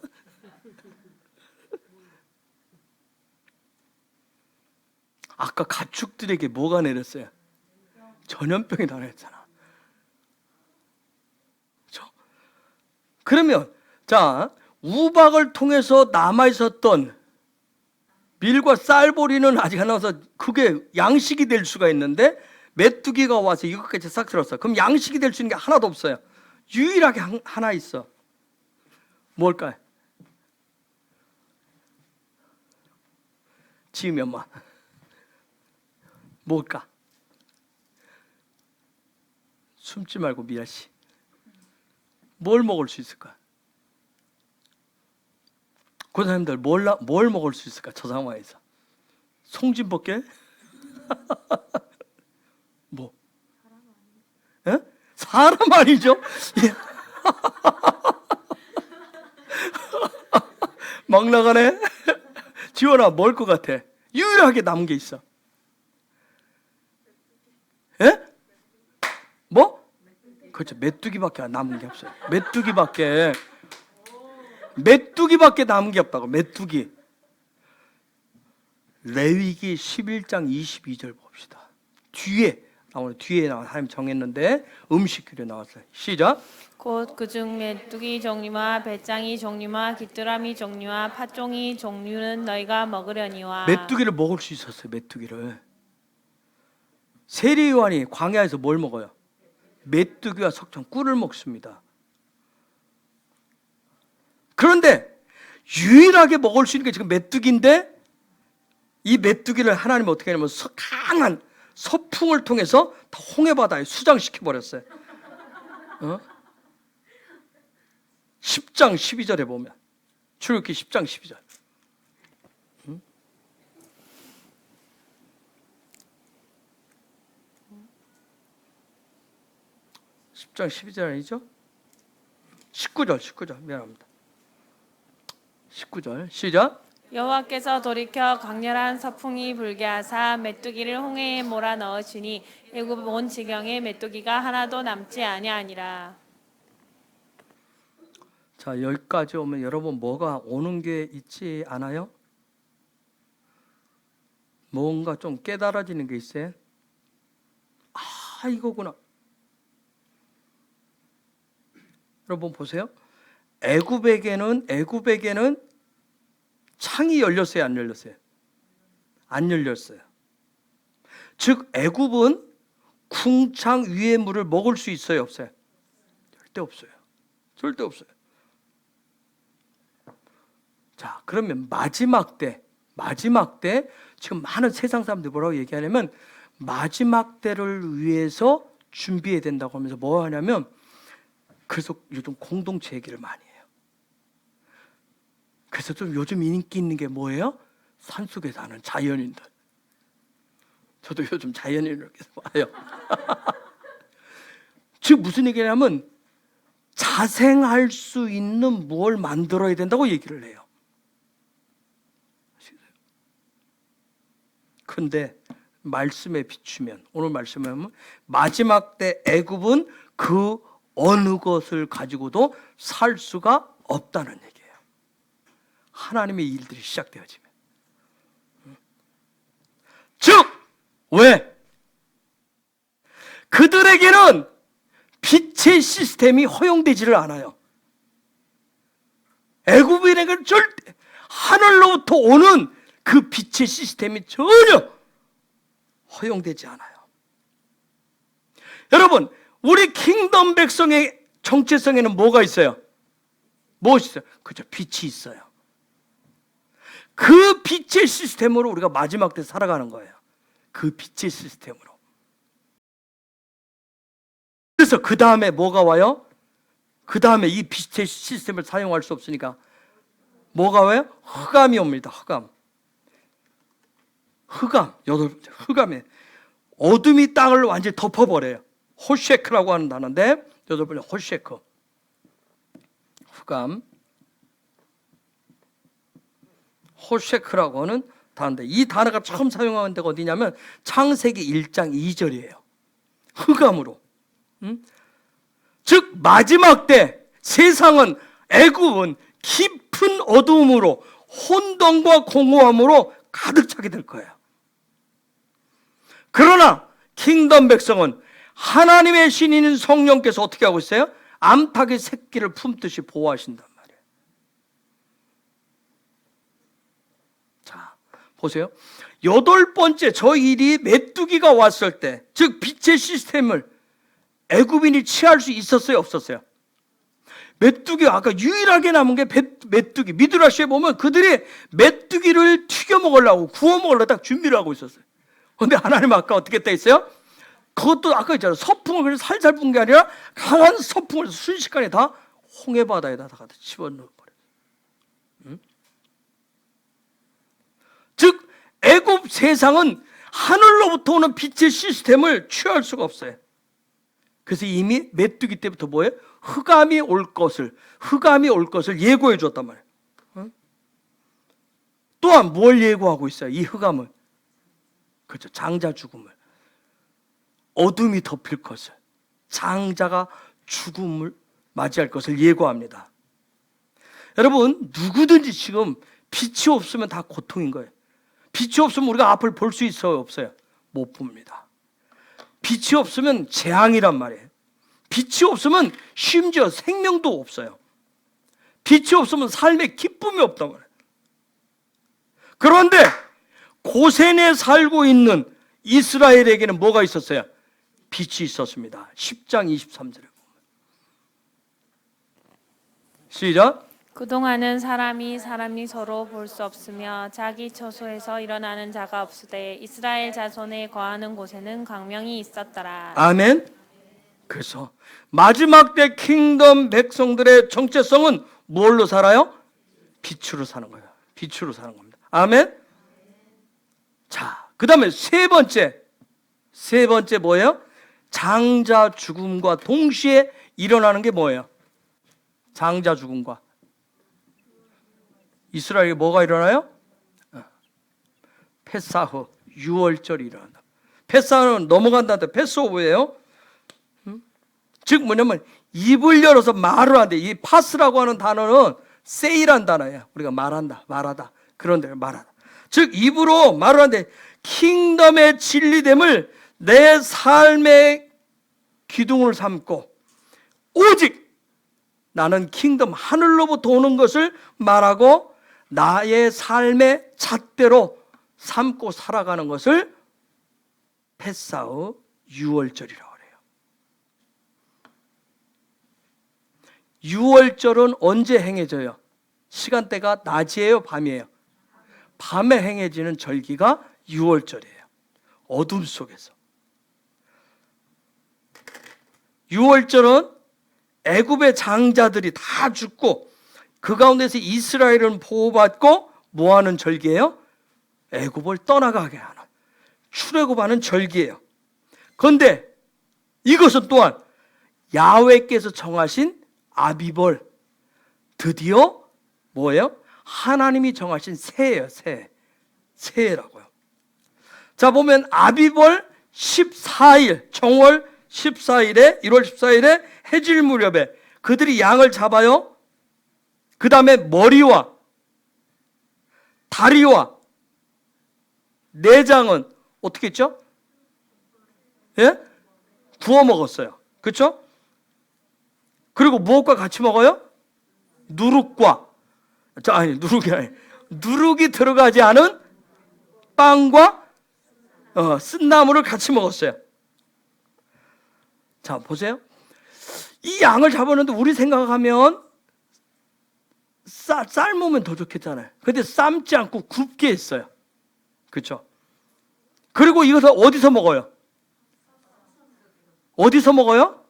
아까 가축들에게 뭐가 내렸어요? 전염병이 나랬잖아. 그렇죠? 그러면 자, 우박을 통해서 남아 있었던 밀과 쌀보리는 아직 안 나와서 그게 양식이 될 수가 있는데 메뚜기가 와서 이것까지 싹 쓸었어. 그럼 양식이 될 수 있는 게 하나도 없어요. 유일하게 하나 있어. 뭘까요? 지음이 엄마. 뭘까? 숨지 말고 미아씨. 뭘 먹을 수 있을까? 고사님들 뭘 먹을 수 있을까? 저 상황에서 송진법계? 뭐? 에? 사람 아니죠? 예. 막 나가네. 지원아, 뭘 것 같아? 유일하게 남은 게 있어. 예? 뭐? 그렇죠. 메뚜기밖에 남은 게 없어요. 메뚜기밖에 남은 게 없다고. 메뚜기. 레위기 11장 22절 봅시다. 뒤에 하나님 정했는데 음식규례 나왔어요. 시작. 곧 그중 메뚜기 종류와 배짱이 종류와 귀뚜라미 종류와 팥종이 종류는 너희가 먹으려니와. 메뚜기를 먹을 수 있었어요. 메뚜기를. 세례 요한이 광야에서 뭘 먹어요? 메뚜기와 석청 꿀을 먹습니다. 그런데 유일하게 먹을 수 있는 게 지금 메뚜기인데, 이 메뚜기를 하나님은 어떻게 하냐면 강한 서풍을 통해서 다 홍해바다에 수장시켜 버렸어요. 10장 12절에 보면, 출애굽기 10장 12절. 10장 12절 아니죠? 19절 미안합니다. 19절 시작. 여호와께서 돌이켜 강렬한 서풍이 불게 하사 메뚜기를 홍해에 몰아 넣으시니 애굽 온 지경에 메뚜기가 하나도 남지 아니하니라. 자, 여기까지 오면 여러분 뭐가 오는 게 있지 않아요? 뭔가 좀 깨달아지는 게 있어요? 아, 이거구나. 여러분 보세요. 애굽에게는 창이 열렸어요, 안 열렸어요? 안 열렸어요. 즉 애굽은 궁창 위의 물을 먹을 수 있어요, 없어요? 절대 없어요. 절대 없어요. 자, 그러면 마지막 때 지금 많은 세상 사람들이 뭐라고 얘기하냐면 마지막 때를 위해서 준비해야 된다고 하면서 뭐 하냐면, 그래서 요즘 공동체 얘기를 많이 해요. 그래서 좀 요즘 인기 있는 게 뭐예요? 산속에 사는 자연인들. 저도 요즘 자연인을 와요. 즉 무슨 얘기냐면 자생할 수 있는 뭘 만들어야 된다고 얘기를 해요. 근데 말씀에 비추면, 오늘 말씀에 보면 마지막 때 애굽은 그 어느 것을 가지고도 살 수가 없다는 얘기예요. 하나님의 일들이 시작되어지면. 즉 왜? 그들에게는 빛의 시스템이 허용되지를 않아요. 애굽인에게는 절대 하늘로부터 오는 그 빛의 시스템이 전혀 허용되지 않아요. 여러분, 우리 킹덤 백성의 정체성에는 뭐가 있어요? 무엇이 있어요? 그죠, 빛이 있어요. 그 빛의 시스템으로 우리가 마지막 때 살아가는 거예요. 그 빛의 시스템으로. 그래서 그 다음에 뭐가 와요? 그 다음에 이 빛의 시스템을 사용할 수 없으니까 뭐가 와요? 흑암이 옵니다. 흑암에 어둠이 땅을 완전히 덮어버려요. 호쉐크라고 하는 단어인데, 여덟 번째 호쉐크, 흑암, 호쉐크라고 하는 단어인데, 이 단어가 처음 사용하는 데가 어디냐면 창세기 1장 2절이에요. 흑암으로. 즉 마지막 때 세상은, 애굽은 깊은 어두움으로, 혼돈과 공허함으로 가득 차게 될 거예요. 그러나 킹덤 백성은 하나님의 신인 성령께서 어떻게 하고 있어요? 암탉의 새끼를 품듯이 보호하신단 말이에요. 자, 보세요. 여덟 번째 저 일이 메뚜기가 왔을 때, 즉 빛의 시스템을 애굽인이 취할 수 있었어요, 없었어요? 메뚜기가 아까 유일하게 남은 게 메뚜기. 미드라시에 보면 그들이 메뚜기를 튀겨 먹으려고, 구워 먹으려고 딱 준비를 하고 있었어요. 그런데 하나님 아까 어떻게 했다 했어요? 그것도 아까 있잖아요. 서풍을 그냥 살살 분 게 아니라 강한 서풍을 순식간에 다 홍해바다에다 다 집어넣어버려요. 즉 애굽 세상은 하늘로부터 오는 빛의 시스템을 취할 수가 없어요. 그래서 이미 메뚜기 때부터 뭐예요? 흑암이 올 것을 예고해 줬단 말이에요. 또한 뭘 예고하고 있어요? 이 흑암은, 그렇죠, 장자 죽음을, 어둠이 덮일 것을, 장자가 죽음을 맞이할 것을 예고합니다. 여러분, 누구든지 지금 빛이 없으면 다 고통인 거예요. 빛이 없으면 우리가 앞을 볼 수 있어요, 없어요? 못 봅니다. 빛이 없으면 재앙이란 말이에요. 빛이 없으면 심지어 생명도 없어요. 빛이 없으면 삶에 기쁨이 없단 말이에요. 그런데 고센에 살고 있는 이스라엘에게는 뭐가 있었어요? 빛이 있었습니다. 10장 23절에 보면. 시작. 그동안은 사람이 서로 볼 수 없으며 자기 처소에서 일어나는 자가 없으되 이스라엘 자손에 거하는 곳에는 광명이 있었더라. 아멘. 그래서 마지막 때 킹덤 백성들의 정체성은 뭘로 살아요? 빛으로 사는 거예요. 빛으로 사는 겁니다. 아멘. 자, 그 다음에 세 번째 뭐예요? 장자 죽음과 동시에 일어나는 게 뭐예요? 장자 죽음과 이스라엘에 뭐가 일어나요? 패사후, 유월절이 일어난다. 패사는 넘어간다는데 패스오브예요. 즉 뭐냐면 입을 열어서 말을 한대. 이 파스라고 하는 단어는 세이란 단어예요. 우리가 말하다 그런데 말하다. 즉 입으로 말을 한대. 킹덤의 진리됨을 내 삶의 기둥을 삼고 오직 나는 킹덤 하늘로부터 오는 것을 말하고 나의 삶의 잣대로 삼고 살아가는 것을 패사후 유월절이라고 해요. 유월절은 언제 행해져요? 시간대가 낮이에요, 밤이에요? 밤에 행해지는 절기가 유월절이에요. 어둠 속에서. 유월절은 애굽의 장자들이 다 죽고 그 가운데서 이스라엘은 보호받고 뭐하는 절기예요? 애굽을 떠나가게 하는, 출애굽하는 절기예요. 그런데 이것은 또한 야훼께서 정하신 아비벌, 드디어 뭐예요? 하나님이 정하신 새예요. 새해라고요. 자, 보면 아비벌 14일, 정월 14일에 1월 14일에 해질 무렵에 그들이 양을 잡아요. 그 다음에 머리와 다리와 내장은 어떻게 했죠? 예? 구워 먹었어요. 그렇죠? 그리고 무엇과 같이 먹어요? 누룩과 누룩이 들어가지 않은 빵과 쓴나물을 같이 먹었어요. 자, 보세요. 이 양을 잡았는데 우리 생각하면 삶으면 더 좋겠잖아요. 근데 삶지 않고 굽게 했어요. 그렇죠? 그리고 이것을 어디서 먹어요? 어디서 먹어요?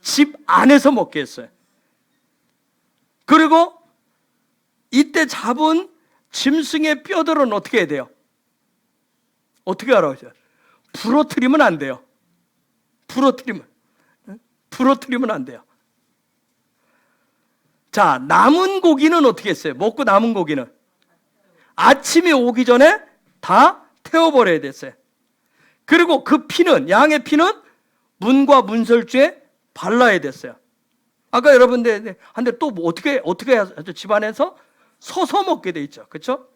집 안에서 먹게 했어요. 그리고 이때 잡은 짐승의 뼈들은 어떻게 해야 돼요? 어떻게 알아보세요? 부러뜨리면 안 돼요. 부러뜨리면 안 돼요. 자, 남은 고기는 어떻게 했어요? 먹고 남은 고기는 아침이 오기 전에 다 태워버려야 됐어요. 그리고 그 피는, 양의 피는 문과 문설주에 발라야 됐어요. 아까 여러분들 한데 또 뭐 어떻게 하죠? 집안에서 서서 먹게 돼 있죠. 그렇죠?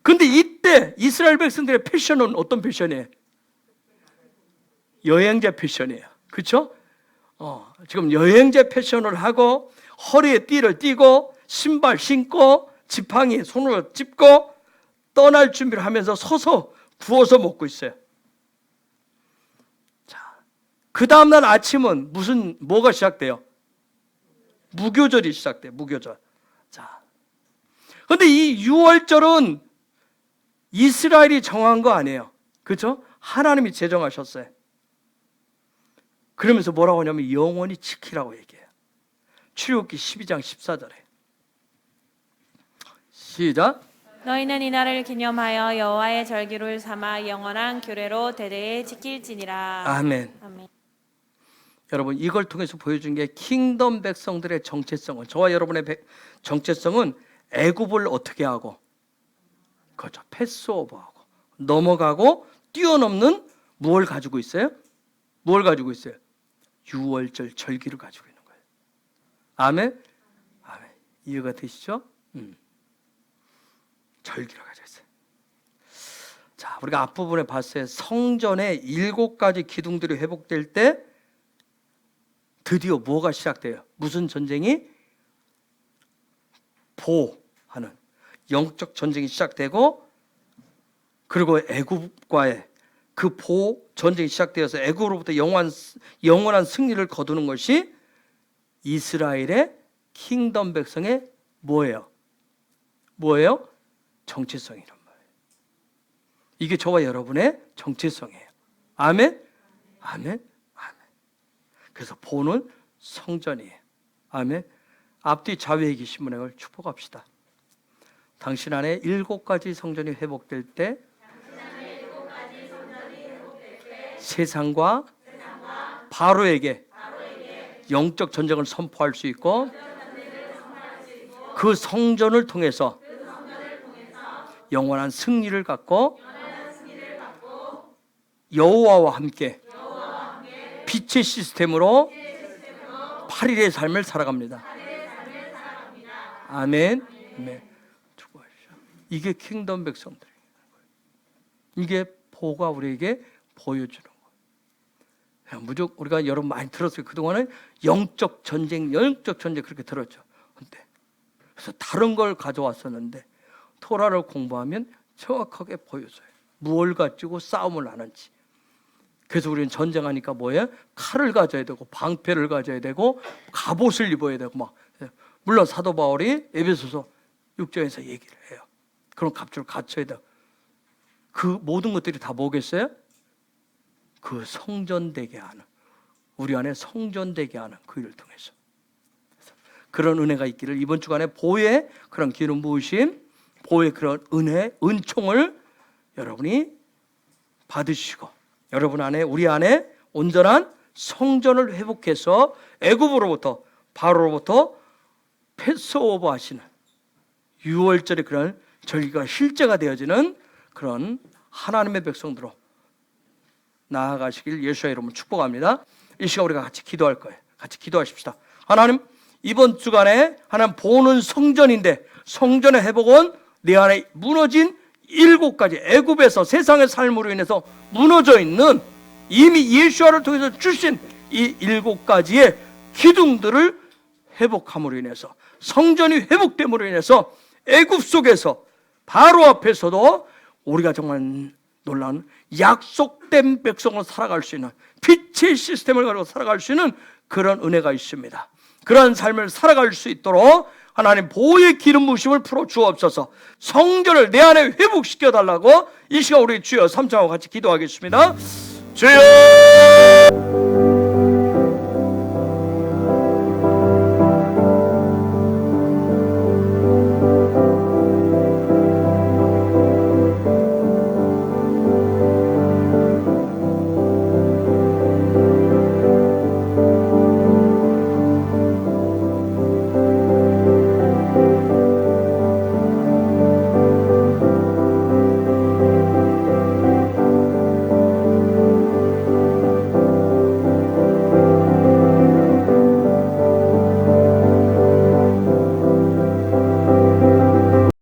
근데 이때 이스라엘 백성들의 패션은 어떤 패션이에요? 여행자 패션이에요. 그렇죠? 지금 여행자 패션을 하고 허리에 띠를 띠고 신발 신고 지팡이 손으로 찝고 떠날 준비를 하면서 서서 구워서 먹고 있어요. 자, 그 다음날 아침은 뭐가 시작돼요? 무교절이 시작돼요. 무교절. 자, 근데 이 유월절은 이스라엘이 정한 거 아니에요. 그렇죠? 하나님이 제정하셨어요. 그러면서 뭐라고 하냐면 영원히 지키라고 얘기해요. 출애굽기 12장 14절에. 시작. 너희는 이날을 기념하여 여호와의 절기를 삼아 영원한 규례로 대대에 지킬지니라. 아멘. 아멘. 여러분, 이걸 통해서 보여준 게 킹덤 백성들의 정체성을, 저와 여러분의 정체성은 애굽을 어떻게 하고, 그렇죠, 패스오버하고 넘어가고 뛰어넘는 무엇을 가지고 있어요? 무엇을 가지고 있어요? 유월절 절기를 가지고 있는 거예요. 아멘? 아멘. 이해가 되시죠? 절기를 가지고 있어요. 자, 우리가 앞부분에 봤어요. 성전의 7가지 기둥들이 회복될 때 드디어 뭐가 시작돼요? 무슨 전쟁이? 보하는 영적 전쟁이 시작되고, 그리고 애굽과의 그 보 전쟁이 시작되어서 애굽으로부터 영원한 승리를 거두는 것이 이스라엘의 킹덤 백성의 뭐예요? 뭐예요? 정체성이란 말이에요. 이게 저와 여러분의 정체성이에요. 아멘? 아멘? 아멘. 그래서 보는 성전이에요. 아멘. 앞뒤 자유의 신문을 축복합시다. 당신 안에 7가지 성전이 회복될 때 세상과 바로에게 영적 전쟁을 선포할 수 있고, 그 성전을 통해서 영원한 승리를 갖고 여호와와 함께 빛의 시스템으로 8일의 삶을 살아갑니다. 아멘. 아멘. 이게 킹덤 백성들이에요. 이게 보가 우리에게 보여주는 거예요. 무조건 우리가 여러분 많이 들었어요. 그동안은 영적 전쟁 그렇게 들었죠. 근데 그래서 다른 걸 가져왔었는데 토라를 공부하면 정확하게 보여줘요. 무엇을 가지고 싸움을 하는지. 그래서 우리는 전쟁하니까 뭐예요? 칼을 가져야 되고 방패를 가져야 되고 갑옷을 입어야 되고 막. 물론 사도 바울이 에베소서 6장에서 얘기를 해요. 그런 값을 갖춰야 돼요. 그 모든 것들이 다 뭐겠어요? 그 성전되게 하는, 우리 안에 성전되게 하는 그 일을 통해서. 그런 은혜가 있기를 이번 주간에 보의 그런 기름 부으심, 보의 그런 은혜, 은총을 여러분이 받으시고, 여러분 안에, 우리 안에 온전한 성전을 회복해서 애굽으로부터, 바로로부터 패스오버 하시는 6월절의 그런 절기가 실제가 되어지는 그런 하나님의 백성들로 나아가시길 예수의 이름으로 축복합니다. 이 시간 우리가 같이 기도할 거예요. 같이 기도하십시다. 하나님, 이번 주간에 하나님 보는 성전인데, 성전의 회복은 내 안에 무너진 7가지 애굽에서 세상의 삶으로 인해서 무너져 있는, 이미 예수와를 통해서 주신 이 7가지의 기둥들을 회복함으로 인해서, 성전이 회복됨으로 인해서 애굽 속에서 바로 앞에서도 우리가 정말 놀라운 약속된 백성으로 살아갈 수 있는, 빛의 시스템을 가지고 살아갈 수 있는 그런 은혜가 있습니다. 그런 삶을 살아갈 수 있도록 하나님 보호의 기름 부으심을 풀어 주옵소서. 성전을 내 안에 회복시켜 달라고 이 시간 우리 주여 3장하고 같이 기도하겠습니다. 주여